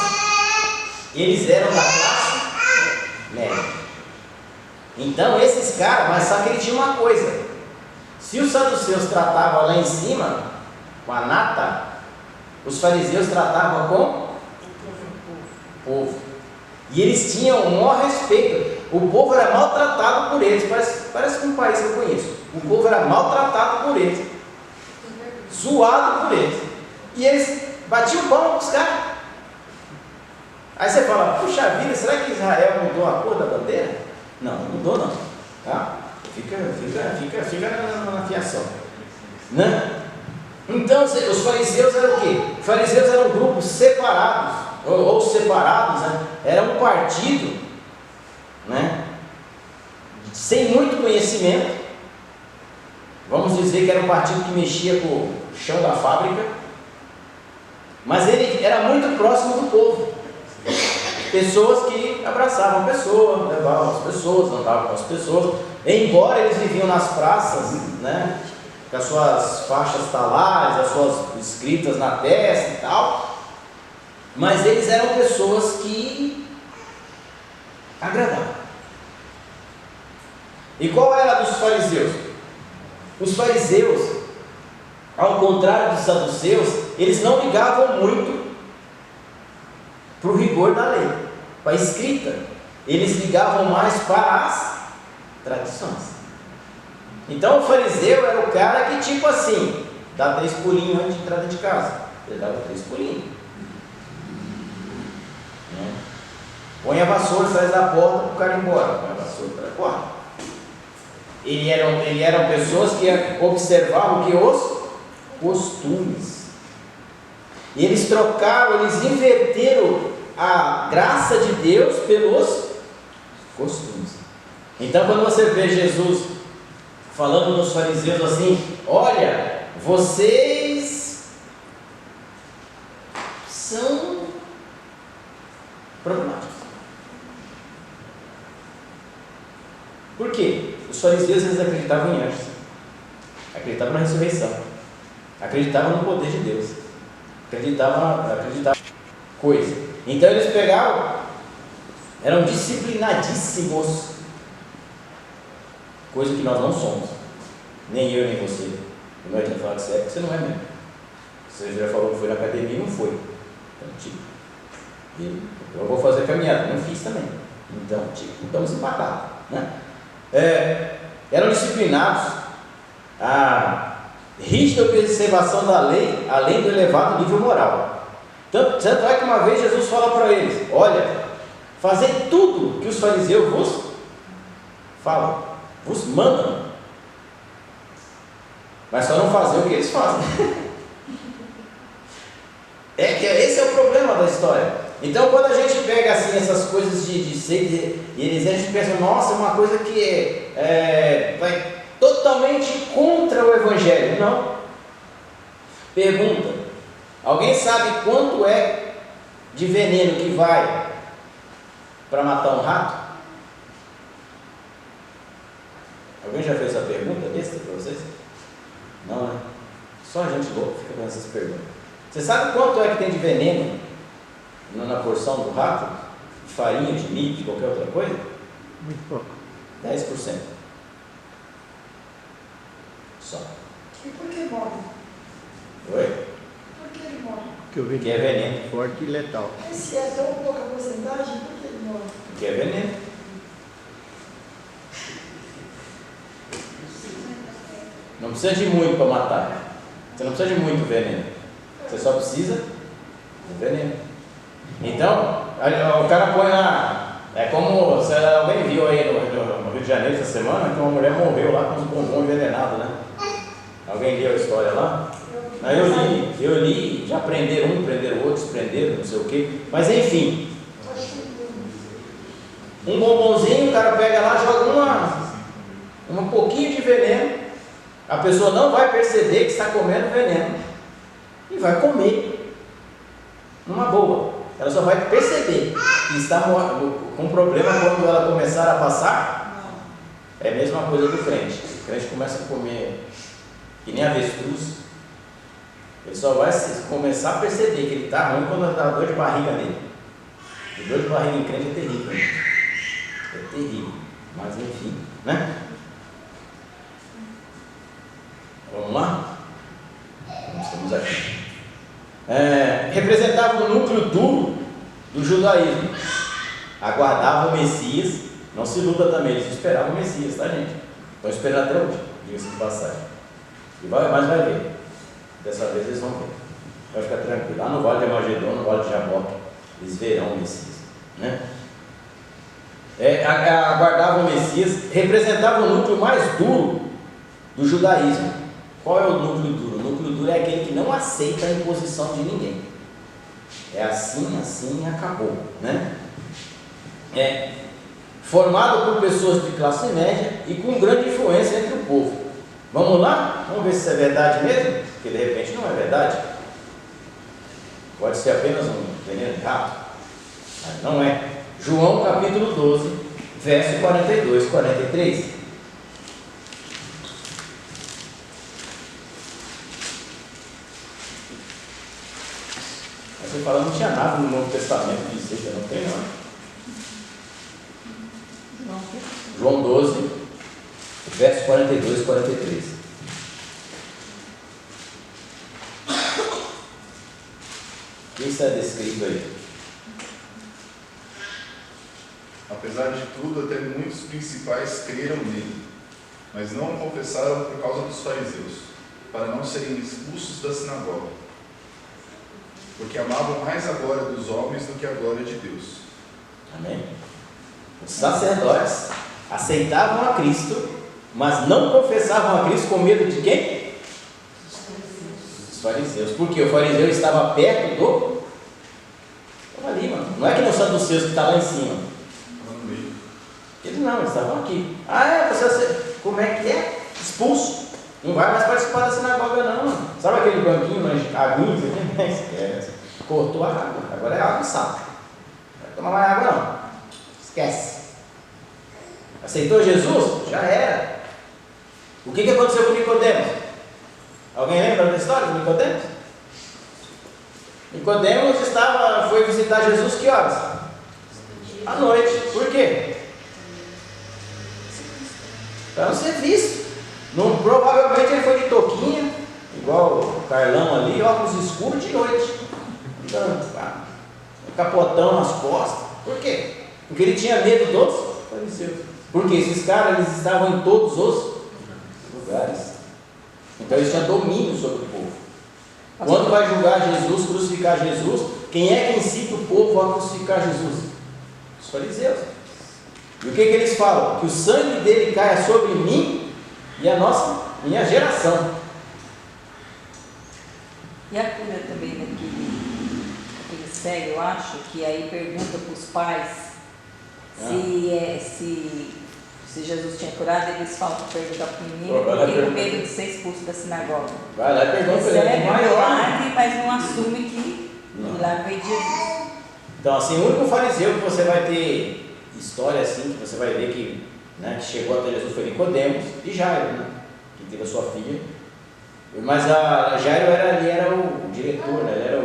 Eles eram da classe média. Então esses caras, mas só que ele tinha uma coisa. Se os saduceus tratavam lá em cima com a nata, os fariseus tratavam com o povo. E eles tinham o maior respeito. O povo era maltratado por eles. Parece um país que eu conheço. O povo era maltratado por eles, zoado por eles. E eles batiam o pão com os caras. Aí você fala, puxa vida, será que Israel mudou a cor da bandeira? Não, não mudou não. Tá? Fica na fiação, né? Então os fariseus eram o quê? Os fariseus eram grupos separados, ou separados, né? Era um partido, né? Sem muito conhecimento. Vamos dizer que era um partido que mexia com o chão da fábrica, mas ele era muito próximo do povo. Pessoas que abraçavam pessoas, levavam as pessoas, andavam com as pessoas, embora eles viviam nas praças, né, com as suas faixas talares, as suas escritas na testa e tal, mas eles eram pessoas que agradavam. E qual era a dos fariseus? Os fariseus, ao contrário dos saduceus, eles não ligavam muito para o rigor da lei, para a escrita. Eles ligavam mais para as tradições. Então o fariseu era o cara que, tipo assim, dá 3 pulinhos antes de entrar dentro de casa. Ele dava 3 pulinhos. Põe a vassoura atrás da porta para o cara ir embora. Põe a vassoura para a porta. Eles eram pessoas que observavam que os costumes. E eles trocaram, eles inverteram a graça de Deus pelos costumes. Então, quando você vê Jesus falando nos fariseus assim: olha, vocês são problemáticos. Por quê? Os fariseus, eles acreditavam em anjos, acreditavam na ressurreição, acreditavam no poder de Deus, acreditavam coisa. Então eles pegavam, eram disciplinadíssimos, coisa que nós não somos, nem eu nem você. Não adianta falar que você é, porque você não é mesmo. Você já falou que foi na academia e não foi. Então, tipo, eu vou fazer caminhada, não fiz também. Então, tipo, estamos empatados, né? Eram disciplinados a rígida observação da lei, além do elevado nível moral. Tanto é que uma vez Jesus fala para eles: olha, fazei tudo que os fariseus vos falam, vos mandam, mas só não fazer o que eles fazem. Esse é o problema da história. Então, quando a gente pega assim essas coisas de seita e eles, a gente pensa: nossa, é uma coisa que vai totalmente contra o Evangelho. Não. Pergunta: alguém sabe quanto é de veneno que vai para matar um rato? Alguém já fez essa pergunta besta para vocês? Não, né? Só a gente louca fica fazendo essas perguntas. Você sabe quanto é que tem de veneno na porção do rato? De farinha, de milho, de qualquer outra coisa? Muito pouco. 10%. Só. E por que morre? Oi? Por que ele morre? Porque é veneno. Forte e letal. Se é tão pouca porcentagem, por que ele morre? Porque é veneno. Não precisa de muito para matar. Você não precisa de muito veneno. Você só precisa de veneno. Então, o cara põe na... É como alguém viu aí no Rio de Janeiro essa semana, que uma mulher morreu lá com uns bombons envenenados, né? Alguém leu a história lá? Eu li, já prenderam prenderam outros, prenderam, não sei o quê. Mas enfim, um bombonzinho, o cara pega lá, joga um pouquinho de veneno, a pessoa não vai perceber que está comendo veneno e vai comer numa boa. Ela só vai perceber que está com problema quando ela começar a passar. É a mesma coisa do crente. O crente começa a comer que nem avestruz. Ele só vai começar a perceber que ele está ruim quando dá dor de barriga nele. E dor de barriga em crente é terrível, né? É terrível. Mas enfim, né? Vamos lá? Estamos aqui. Representava o núcleo duro do judaísmo. Aguardava o Messias. Não se iluda também, eles esperavam o Messias, tá, gente? Estão esperando até hoje, diga-se de passagem. Mas vai ver. Dessa vez eles vão ver. Vai ficar tranquilo. Lá no Vale de Armagedon, no Vale de Jaboque, eles verão o Messias, né? Aguardava o Messias. Representava o núcleo mais duro do judaísmo. Qual é o núcleo duro? O núcleo duro é aquele que não aceita a imposição de ninguém. É assim, assim e acabou, né? Formado por pessoas de classe média e com grande influência entre o povo. Vamos lá? Vamos ver se isso é verdade mesmo? Porque de repente não é verdade. Pode ser apenas um veneno de rato. Mas não é. João capítulo 12, verso 42, 43. Você fala, não tinha nada no Novo Testamento de seita, não tem não. João 12, verso 42 e 43. O que está descrito aí? Apesar de tudo, até muitos principais creram nele, mas não o confessaram por causa dos fariseus, para não serem expulsos da sinagoga, porque amavam mais a glória dos homens do que a glória de Deus. Amém? Os sacerdotes aceitavam a Cristo, mas não confessavam a Cristo com medo de quem? Os fariseus. Porque o fariseu estava perto do... Estava ali, mano. Não é que não são dos seus que está lá em cima. Eles não, eles estavam aqui. Você... Como é que é? expulso. Não vai mais participar da sinagoga não. Sabe aquele banquinho, aguinhos aqui? Esquece. Cortou a água. Agora é água e sal. Não vai tomar mais água não. Esquece. Aceitou Jesus? Já era. O que aconteceu com Nicodemos? Alguém lembra da história de Nicodemos? Nicodemos foi visitar Jesus que horas? À noite. Por quê? Para não ser visto. Não, provavelmente ele foi de touquinha, igual o Carlão ali, óculos escuros de noite. Capotão nas costas. Por quê? Porque ele tinha medo dos fariseus. Porque esses caras eles estavam em todos os lugares. Então eles tinham domínio sobre o povo. Quando vai julgar Jesus, crucificar Jesus, quem é que incita o povo a crucificar Jesus? Os fariseus. E o que eles falam? Que o sangue dele caia sobre mim e a minha geração. E a cura também daquele cego, eu acho, que aí pergunta para os pais se Jesus tinha curado, eles falam para perguntar para o menino, porque com medo de ser expulso da sinagoga. Vai lá e pergunta para ele. É milagre, mas não assume que o milagre veio de Jesus. Então, assim, o único fariseu que você vai ter história assim, que você vai ver que chegou até Jesus foi Nicodemos e Jairo, que teve a sua filha. Mas Jairo era o diretor, ele era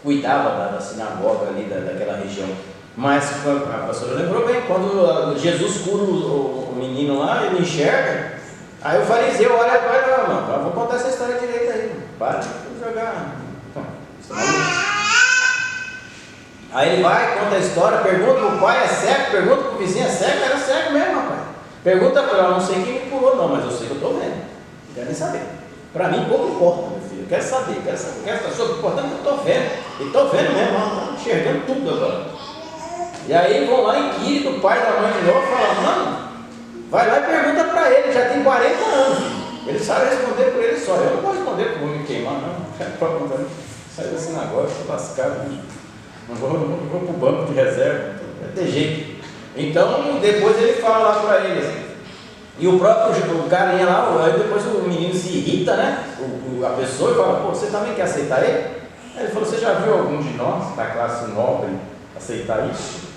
cuidava da sinagoga ali, daquela região. Mas a pastora lembrou bem, quando Jesus cura o menino lá, ele enxerga, aí o fariseu olha para ele, mano, vou contar essa história direito aí, mano. Para de jogar. Aí ele vai, conta a história, pergunta pro pai, é cego, pergunta pro vizinho, é cego, era cego mesmo, rapaz. Pergunta para ele, eu não sei quem me curou não, mas eu sei que eu estou vendo. Não quero nem saber. Para mim pouco importa, meu filho, eu quero saber, quero saber, importante que eu estou vendo. E estou vendo mesmo, estou enxergando tudo agora. E aí vão lá em Quírico, o pai da mãe de novo, fala, mano, vai lá e pergunta para ele, já tem 40 anos. Ele sabe responder por ele só. Eu não vou responder por me queimar, não. Sai da sinagoga, estou lascado, não vou para o banco de reserva, vai ter jeito. Então, depois ele fala lá para ele assim, e o próprio carinha lá, aí depois o menino se irrita, a pessoa, e fala, pô, você também quer aceitar ele? Aí ele falou, você já viu algum de nós, da classe nobre, aceitar isso?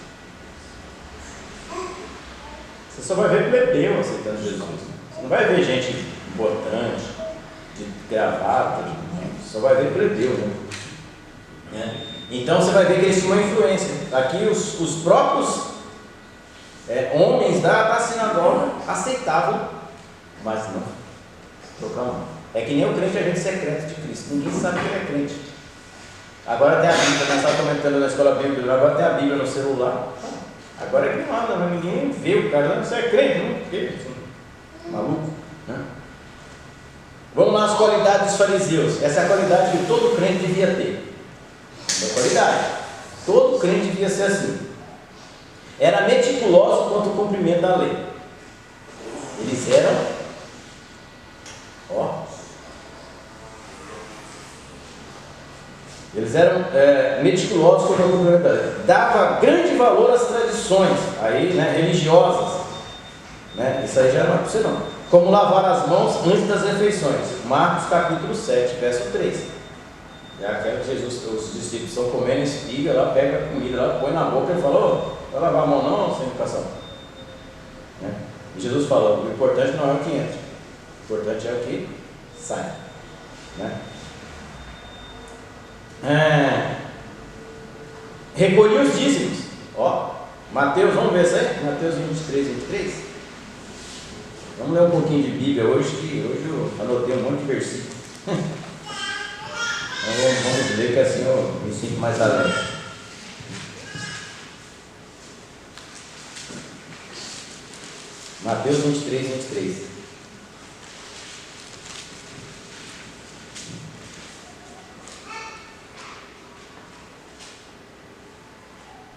Você só vai ver plebeu aceitando Jesus. Você não vai ver gente importante, de gravata, só vai ver plebeu, Então você vai ver que eles tinham uma influência. Aqui os próprios homens da sinagoga aceitavam, mas não proclamavam. É que nem o crente agente secreto de Cristo. Ninguém sabe que ele é crente. Agora tem a Bíblia, nós estávamos comentando na escola bíblica, agora tem a Bíblia no celular. Agora é que não anda, mas ninguém vê o cara, não, você é crente, não? Porque maluco, Vamos lá, as qualidades dos fariseus. Essa é a qualidade que todo crente devia ter. É qualidade. Todo crente devia ser assim. Era meticuloso quanto ao cumprimento da lei. Eles eram, meticulosos quanto ao cumprimento da lei. Dava grande valor às tradições aí, religiosas. Isso aí já não é para você não. Como lavar as mãos antes das refeições. Marcos capítulo 7, verso 3. Já que Jesus, os discípulos estão comendo espiga, lá pega a comida, lá põe na boca e fala, vai lavar a mão não, sem educação. E Jesus falou, o importante não é o que entra, o importante é o que sai. Recolhi os dízimos. Mateus, vamos ver isso aí? Mateus 23, 23. Vamos ler um pouquinho de Bíblia hoje, que hoje eu anotei um monte de versículos. Vamos ler que assim eu me sinto mais alegre. Mateus 23, 23.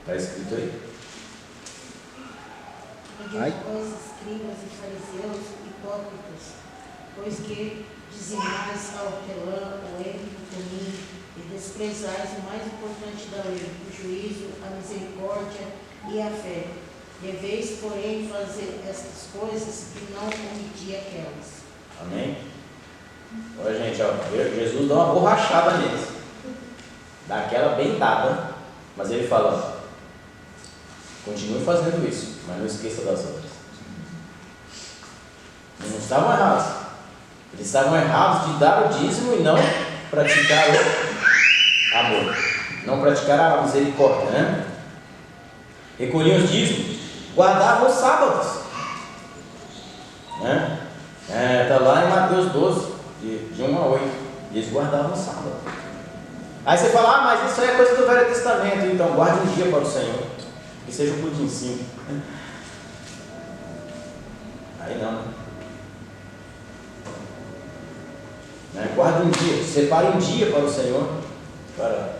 Está escrito aí? Ai. Os escribas e fariseus hipócritas, pois que dizimais a hortelã, o erro do cominho, e desprezais o mais importante da lei, o juízo, a misericórdia e a fé. Deveis, porém, fazer estas coisas e não omitir aquelas. Amém? Olha, gente, ó, Jesus dá uma borrachada neles. Dá aquela bem dada, mas ele fala: continue fazendo isso, mas não esqueça das outras. Eles não estavam errados. Eles estavam errados de dar o dízimo e não praticar o amor, não praticar a misericórdia, né? Recolhiam os dízimos, guardavam os sábados, né? Está lá em Mateus 12, de 1 a 8. Eles guardavam o sábado. Aí você fala: ah, mas isso aí é coisa do Velho Testamento. Então guarde um dia para o Senhor, que seja um pudinzinho. Aí não, né? Guarde um dia, separe um dia para o Senhor, para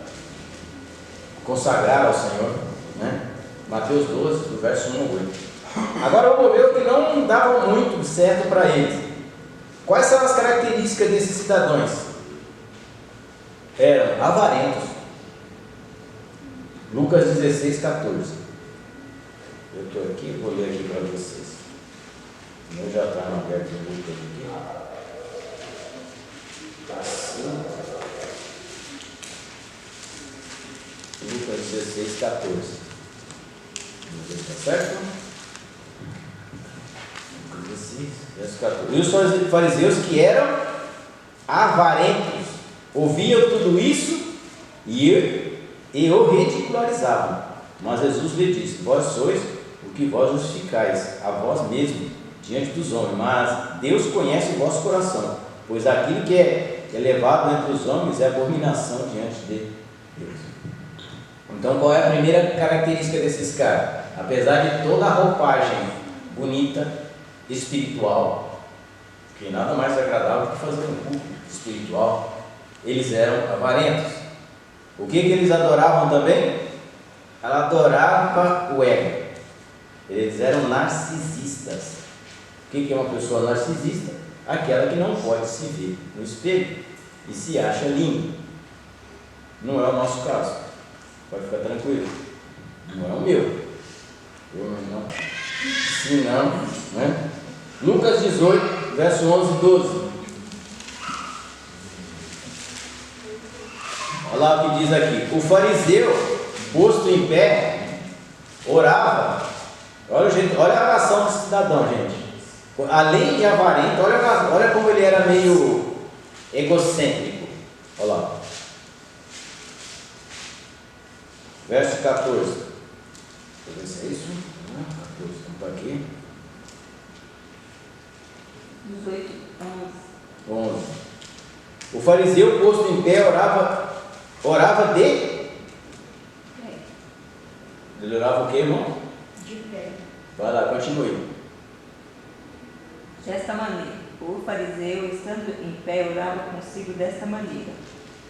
consagrar ao Senhor, né? Mateus 12, do verso 1 ao 8. Agora vamos ver o que não dava muito certo para eles. Quais são as características desses cidadãos? Eram avarentos. Lucas 16, 14. Eu estou aqui, vou ler aqui para vocês. Eu já está no aberto do Lucas aqui. Assim. Lucas 16, 14. Vamos ver se está certo? 16, verso 14. E os fariseus, que eram avarentos, ouviam tudo isso e o ridicularizavam. Mas Jesus lhe disse: vós sois o que vós justificais a vós mesmos diante dos homens, mas Deus conhece o vosso coração, pois aquilo que é elevado entre os homens é abominação diante de Deus. Então, qual é a primeira característica desses caras? Apesar de toda a roupagem bonita, espiritual, que nada mais agradável que fazer um culto espiritual, eles eram avarentos. O que eles adoravam também? Ela adorava o ego. Eles eram narcisistas. O que é uma pessoa narcisista? Aquela que não pode se ver no espelho e se acha linda. Não é o nosso caso, pode ficar tranquilo. Não é o meu. Não. Se não, né? Lucas 18, verso 11 e 12. Olha lá o que diz aqui: o fariseu, posto em pé, orava. Olha a ação do cidadão, gente. Além de avarento, olha como ele era meio egocêntrico. Olha lá. Verso 14. Deixa eu ver se é isso. 14, então está aqui. 18, 11. O fariseu, posto em pé, orava de. Ele orava o que, irmão? De pé. Vai lá, continue. Desta maneira, o fariseu, estando em pé, orava consigo desta maneira: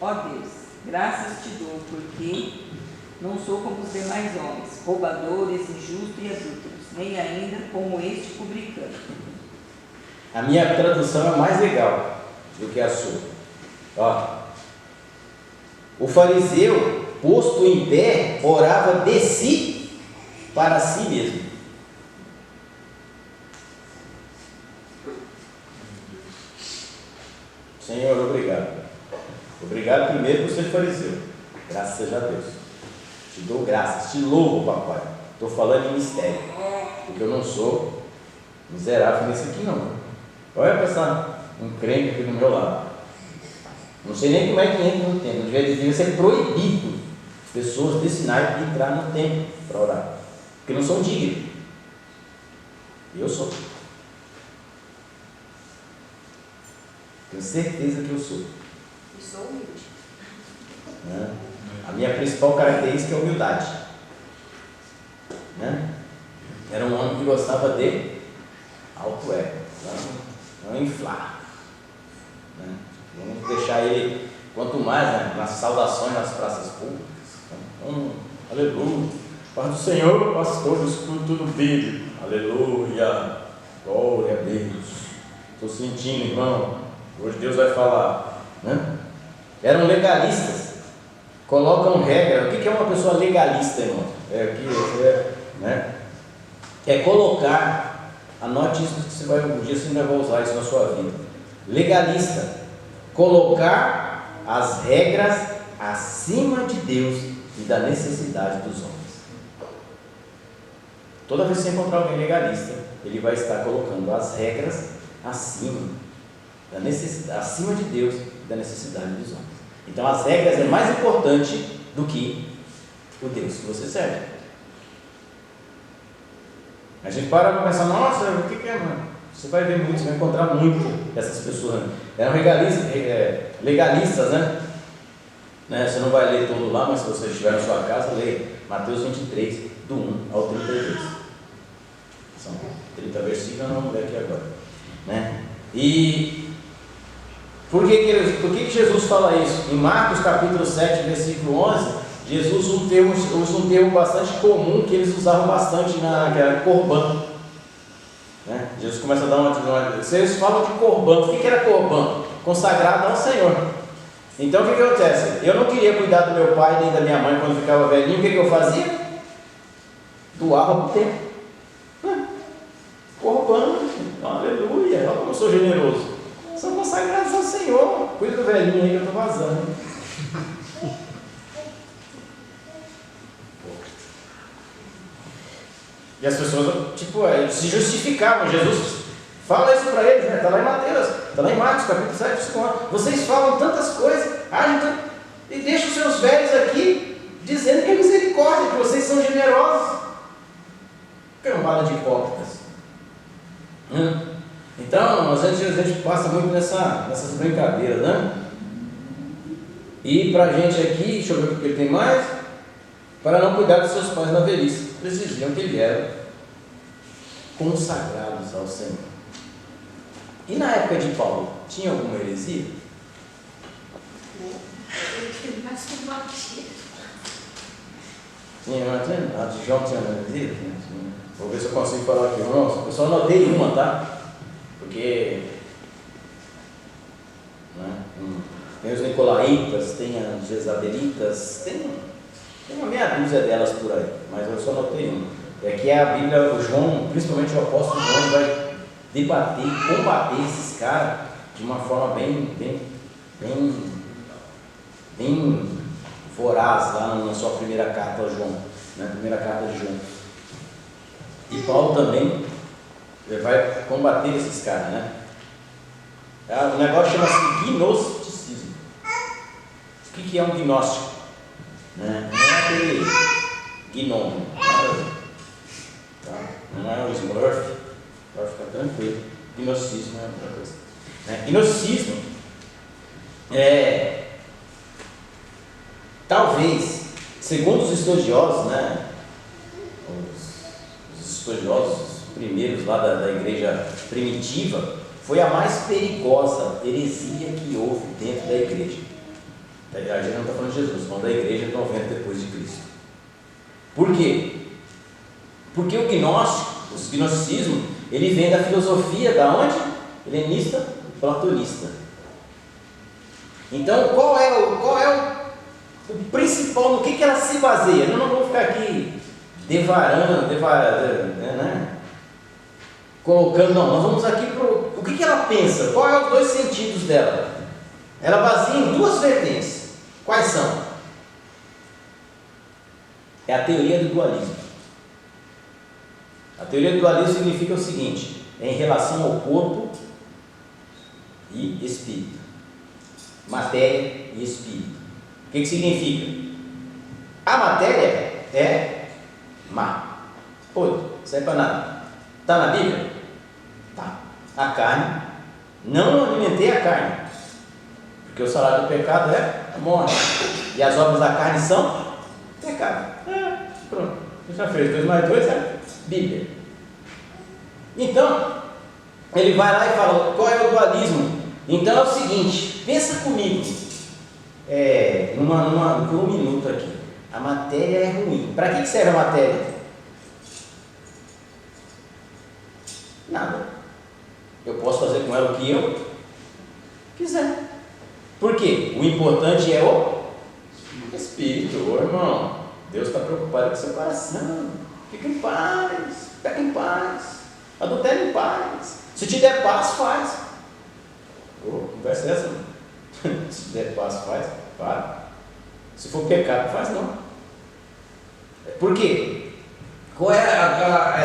ó Deus, graças te dou, porque não sou como os demais homens, roubadores, injustos e adúlteros, nem ainda como este publicano. A minha tradução é mais legal do que a sua. Ó. O fariseu, posto em pé, orava de si para si mesmo. Senhor, obrigado. Obrigado primeiro por ser fariseu. Graças seja a Deus. Te dou graças, te louvo, papai. Estou falando em mistério, porque eu não sou miserável nesse aqui não. Olha para um crente aqui do meu lado. Não sei nem como é que entra no templo. Devia ser proibido pessoas desse naipe entrar no templo para orar, porque não são dignos. Eu sou. Tenho certeza que eu sou. E sou humilde. Né? A minha principal característica é a humildade. Né? Era um homem que gostava de alto ego, não inflar. Né? Vamos deixar ele, quanto mais, né, nas saudações nas praças públicas. Aleluia. Paz do Senhor, pastor do escudo bíblico. Aleluia. Glória a Deus. Estou sentindo, irmão. Hoje Deus vai falar. Né? Eram legalistas. Colocam regra. O que é uma pessoa legalista, irmão? Né? é colocar, anote isso que um dia você ainda vai usar isso na sua vida. Legalista, colocar as regras acima de Deus e da necessidade dos homens. Toda vez que você encontrar alguém legalista, ele vai estar colocando as regras acima de Deus e da necessidade dos homens. Então as regras é mais importante do que o Deus que você serve. A gente para pensar, nossa, o que é, mano? Você vai ver muito, você vai encontrar muito essas pessoas. Eram legalistas, né? Você não vai ler todo lá, mas se você estiver na sua casa, leia Mateus 23, do 1 ao 32. São 30 versículos, eu não vou ler aqui agora. Né? E por que Jesus fala isso? Em Marcos capítulo 7, versículo 11, Jesus usa um termo bastante comum que eles usavam bastante que era corban. Né? Jesus começa a dar uma. Vocês falam de corban. O que era corban? Consagrado ao Senhor. Então o que acontece? Eu não queria cuidar do meu pai nem da minha mãe quando ficava velhinho. O que eu fazia? Doava para o templo. Corban, aleluia, olha como eu sou generoso. São consagrados ao Senhor. Cuida do velhinho aí que eu estou vazando. E as pessoas, se justificavam. Jesus fala isso para eles, né? Está lá em Mateus, está lá em Marcos, capítulo 7, versículo 1. Vocês falam tantas coisas, e deixam os seus velhos aqui, dizendo que é misericórdia, que vocês são generosos. Cambada de hipócritas. Então, às vezes a gente passa muito nessas brincadeiras, né? E para a gente aqui, deixa eu ver o que ele tem mais, para não cuidar dos seus pais na velhice. Eles diziam que eles eram consagrados ao Senhor. E na época de Paulo, tinha alguma heresia? Mais que uma tia. A de João tinha uma heresia? Vou ver se eu consigo falar aqui, irmãos. Eu só anotei uma, tá? Porque tem os nicolaítas, tem as jezabelitas, tem uma meia dúzia delas por aí, mas eu só anotei uma. É que a Bíblia, o João, principalmente o apóstolo João, vai debater, combater esses caras de uma forma bem voraz lá na sua primeira carta a João, na primeira carta de João. E Paulo também vai combater esses caras, né? O negócio chama-se gnosticismo. O que é um gnóstico? Não é aquele gnome, tá? Não é o Smurf, pode ficar tranquilo. Gnosticismo é outra coisa. Gnosticismo talvez, segundo os estudiosos, né? Os estudiosos primeiros lá da igreja primitiva, foi a mais perigosa heresia que houve dentro da igreja. A gente não está falando de Jesus, falando da igreja de 90 depois de Cristo. Por quê? Porque o gnosticismo, ele vem da filosofia da onde? Helenista, platonista. Então, qual é o principal, no que ela se baseia? Eu não vou ficar aqui devarando, né? Colocando, não, nós vamos aqui para o que ela pensa, qual é os dois sentidos dela? Ela baseia em duas vertentes. Quais são? É a teoria do dualismo. A teoria do dualismo significa o seguinte: é em relação ao corpo e espírito, matéria e espírito. O que significa? A matéria é má, podre, não serve para nada. Está na Bíblia? Tá. A carne, não alimentei a carne, porque o salário do pecado é a morte, e as obras da carne são pecado. Pronto, já fez 2 mais 2 é Bíblia. Então, ele vai lá e fala, qual é o dualismo? Então é o seguinte, pensa comigo, por um minuto aqui. A matéria é ruim. Para que serve a matéria? Nada. Eu posso fazer com ela o que eu quiser. Por quê? O importante é o espírito, irmão. Deus está preocupado com o seu coração. Fica em paz, peca em paz, adultério em paz. Se te der paz, faz. Conversa essa? Se te der paz, faz. Para. Se for pecado, faz não. Por quê? Qual é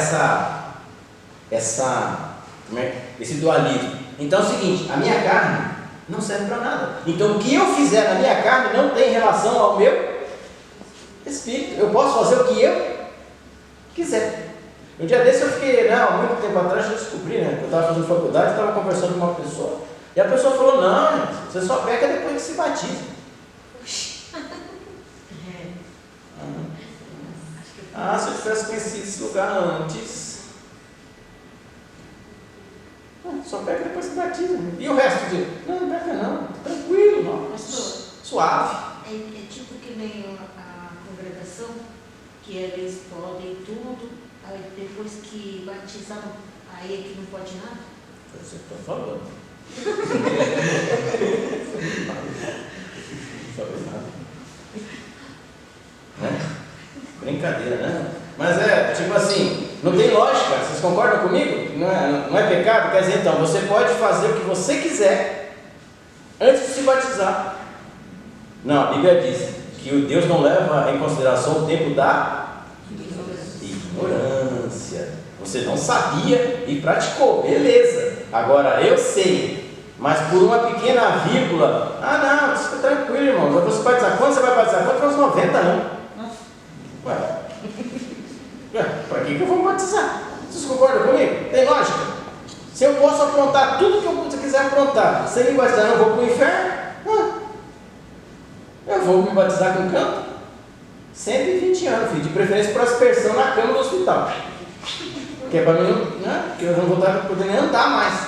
esse dualismo? Então é o seguinte, a minha carne não serve para nada. Então o que eu fizer na minha carne não tem relação ao meu espírito. Eu posso fazer o que eu quiser. Um dia desse eu fiquei, muito tempo atrás eu descobri, eu estava fazendo faculdade, estava conversando com uma pessoa, e a pessoa falou, não, você só peca depois que se batiza. Se eu tivesse conhecido esse lugar antes. Só peca depois que se batiza. E o resto do dia? Não peca não, tranquilo, não. Pastor, Suave. é tipo que nem a congregação, que eles podem tudo, aí depois que batizam, aí é que não pode nada? Você está falando. Não falei nada. Brincadeira, né? Mas tipo assim, não tem lógica, vocês concordam comigo? Não é pecado? Quer dizer, então, você pode fazer o que você quiser antes de se batizar. Não, a Bíblia diz que o Deus não leva em consideração o tempo da ignorância. Você não sabia e praticou, beleza. Agora, eu sei, mas por uma pequena vírgula, não, fica tranquilo, irmão, eu vou se batizar. Quando você vai batizar? Quando for uns 90 anos. Para que eu vou me batizar? Vocês concordam comigo? Tem lógica? Se eu posso aprontar tudo que eu quiser aprontar, sem me batizar, eu vou para o inferno? Eu vou me batizar com canto? 120 anos, filho, de preferência para aspersão na cama do hospital. Que é para mim, porque eu não vou estar podendo nem andar mais.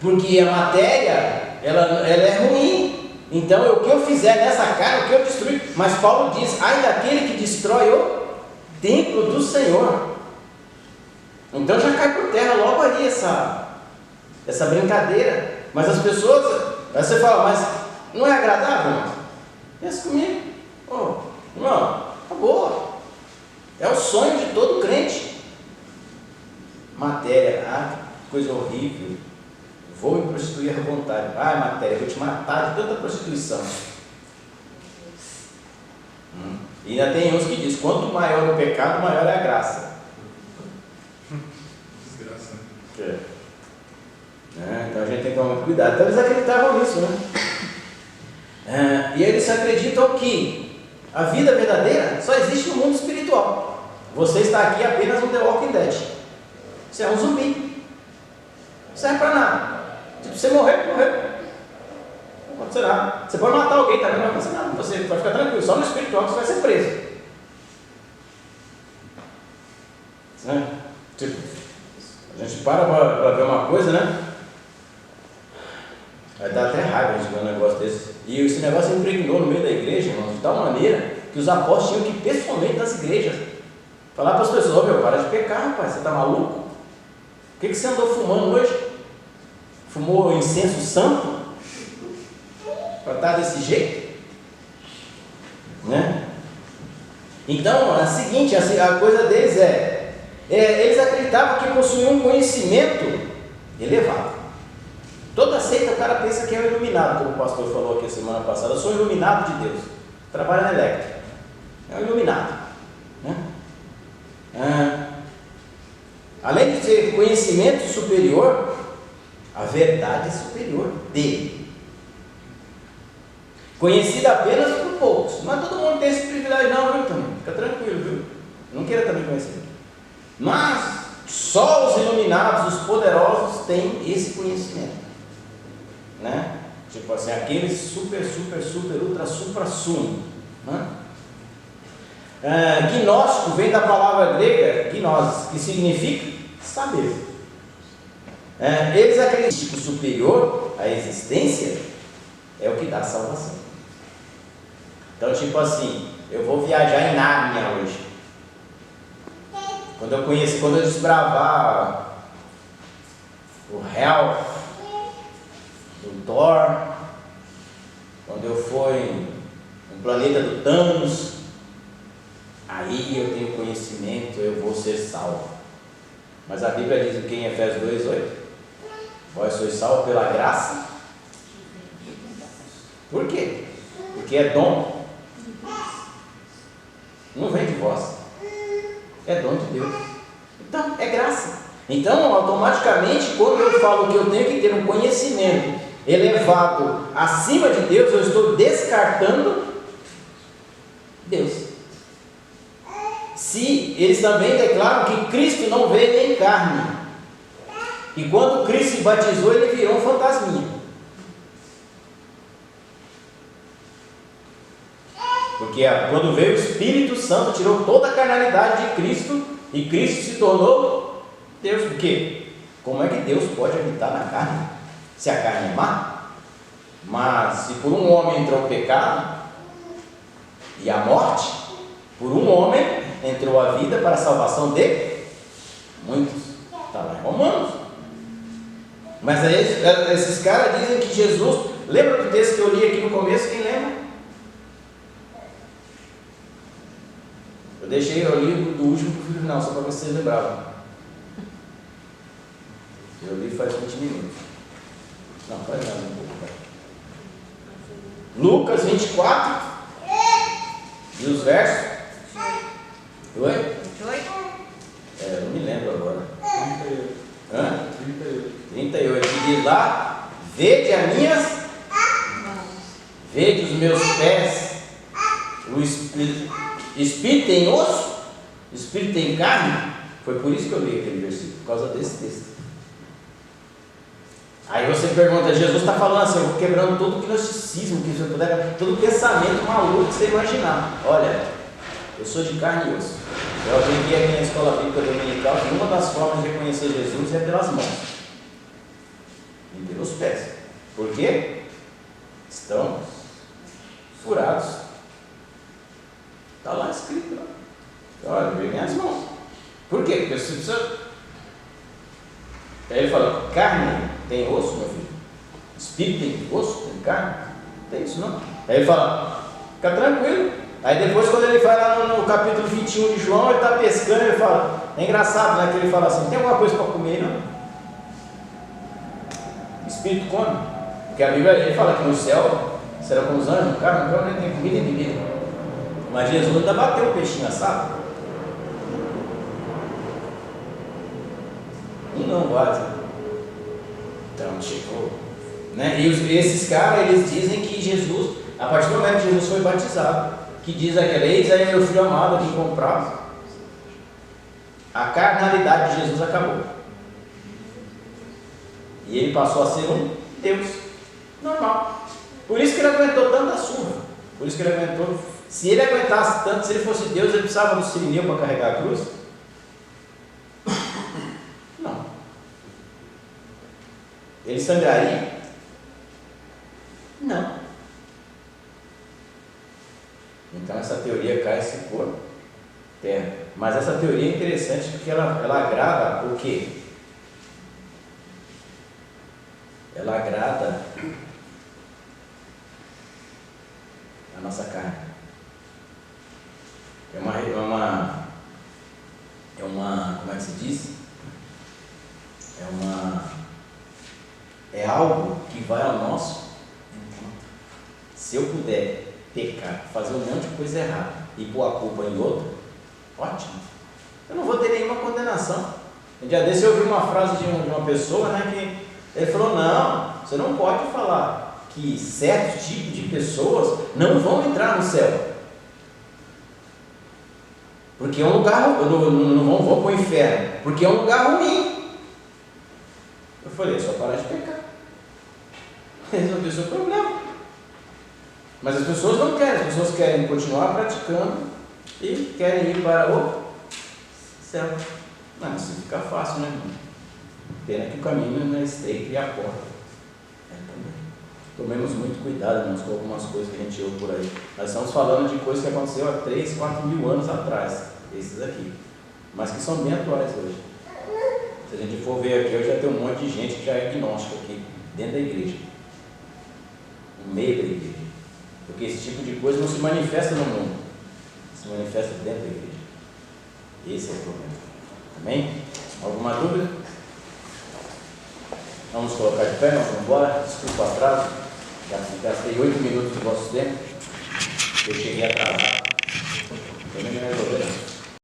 Porque a matéria, ela é ruim. Então, o que eu fizer nessa carne, o que eu destruir. Mas Paulo diz, ai daquele que destrói o templo do Senhor. Então já cai por terra logo aí essa brincadeira. Mas as pessoas, aí você fala, mas não é agradável, irmão? Pensa comigo. Irmão, acabou. É o sonho de todo crente. Matéria, coisa horrível. Vou me prostituir à vontade. Matéria, vou te matar de tanta prostituição. E ainda tem uns que dizem, quanto maior o pecado, maior é a graça. Desgraça. Então a gente tem que tomar muito cuidado. Então eles acreditavam nisso, né? E eles acreditam que a vida verdadeira só existe no mundo espiritual. Você está aqui apenas no The Walking Dead. Você é um zumbi. Não serve para nada. Você morrer. Não acontecer nada. Você pode matar alguém também, não vai acontecer nada. Você vai ficar tranquilo, só no espiritual que você vai ser preso. A gente para ver uma coisa, né? Vai dar até raiva a gente ver um negócio desse. E esse negócio impregnou no meio da igreja, irmão, de tal maneira que os apóstolos tinham que ir pessoalmente nas igrejas falar para as pessoas, para de pecar, rapaz, você está maluco? O que você andou fumando hoje? Fumou incenso santo? Para estar desse jeito? Né? Então, é o seguinte, a coisa deles eles acreditavam que possuíam um conhecimento elevado. Toda seita, o cara pensa que é um iluminado, como o pastor falou aqui a semana passada. Eu sou um iluminado de Deus, trabalho na elétrica, é um iluminado, né? Além de ter conhecimento superior, a verdade é superior dele, conhecida apenas por poucos. Mas todo mundo tem esse privilégio, não, viu, também? Fica tranquilo, viu? Não queira também conhecer. Mas só os iluminados, os poderosos têm esse conhecimento, né? Tipo assim, aqueles super, ultra, supra-sumo, né? Gnóstico vem da palavra grega gnosis, que significa saber. Eles acreditam que o superior à existência é o que dá salvação. Então, tipo assim, eu vou viajar em Nárnia hoje. Quando eu desbravar o Hell, do Thor, quando eu for no planeta do Thanos, aí eu tenho conhecimento, eu vou ser salvo. Mas a Bíblia diz o que em Efésios 2:8? Vós sois salvos pela graça. Por quê? Porque é dom. Não vem de vós. É dom de Deus. Então, é graça. Então, automaticamente, quando eu falo que eu tenho que ter um conhecimento elevado acima de Deus, eu estou descartando Deus. Se eles também declaram que Cristo não veio em carne, e quando Cristo se batizou, ele virou um fantasminha. Porque quando veio o Espírito Santo, tirou toda a carnalidade de Cristo, e Cristo se tornou Deus. Por quê? Como é que Deus pode habitar na carne? Se a carne é má? Mas se por um homem entrou o pecado e a morte, por um homem entrou a vida para a salvação de muitos. Está lá em Romanos. Mas aí esses caras dizem que Jesus... Lembra do texto que eu li aqui no começo? Quem lembra? Eu deixei o livro do último para o final, só para ver se vocês lembravam. Eu li faz 20 minutos. Não, faz nada um pouco. Lucas 24. E os versos? Oi? 28? Eu não me lembro agora. 38. Que diz lá: vede as minhas mãos, vede os meus pés, o espírito em osso, espírito em carne. Foi por isso que eu li aquele versículo, por causa desse texto. Aí você pergunta, Jesus está falando assim, eu vou quebrando todo o gnosticismo, que você puder, todo pensamento maluco que você imaginar. Olha, eu sou de carne e osso. Eu aprendi aqui na escola bíblica dominical que uma das formas de reconhecer Jesus é pelas mãos e pelos pés. Por quê? Estão furados. Está lá escrito. Olha, vê minhas mãos. Por quê? Porque você precisa... Aí ele fala, carne tem osso, meu filho? Espírito tem osso, tem carne? Não tem isso não. Aí ele fala, fica tranquilo. Aí depois, quando ele vai lá no capítulo 21 de João, ele está pescando, ele fala, é engraçado, né? Que ele fala assim, tem alguma coisa para comer, não? Espírito come. Porque a Bíblia ele fala que no céu será como os anjos, cara, no céu nem tem comida nem bebida. Mas Jesus ainda bateu o peixinho assado. Não vale. Então, tipo, né? E esses caras, eles dizem que Jesus, a partir do momento que Jesus foi batizado, que diz aquela, eis aí meu filho amado aqui comprado, a carnalidade de Jesus acabou. E ele passou a ser um Deus normal. Por isso que ele aguentou tanta surra. Por isso que ele aguentou. Se ele aguentasse tanto, se ele fosse Deus, ele precisava do sirineu para carregar a cruz? Não. Ele sangraria? Não. Então essa teoria cai se for terra. Mas essa teoria é interessante porque ela agrada o quê? Ela agrada a nossa carne. É uma, como é que se diz? É algo que vai ao nosso encontro. Se eu puder pecar, fazer um monte de coisa errada e pôr a culpa em outro, ótimo. Eu não vou ter nenhuma condenação. Um dia desse eu ouvi uma frase de uma pessoa, né, que ele falou, não, você não pode falar que certos tipos de pessoas não vão entrar no céu. Porque é um lugar, não vão para o inferno, porque é um lugar ruim. Eu falei, é só parar de pecar. Resolveu o seu problema. Mas as pessoas não querem, as pessoas querem continuar praticando e querem ir para o céu. Não, assim fica fácil, né, irmão? Pena que o caminho não é estreito e a porta também. Tomemos muito cuidado, irmãos, com algumas coisas que a gente ouve por aí. Nós estamos falando de coisas que aconteceram há 3, 4 mil anos atrás, esses aqui, mas que são bem atuais hoje. Se a gente for ver aqui, hoje já tem um monte de gente que já é agnóstica aqui, dentro da igreja, no meio da igreja, porque esse tipo de coisa não se manifesta no mundo, se se manifesta dentro da igreja. Esse é o problema. Amém? Alguma dúvida? Vamos colocar de pé, nós vamos embora. Desculpa o atraso. Já gastei 8 minutos do vosso tempo. Eu cheguei atrasado.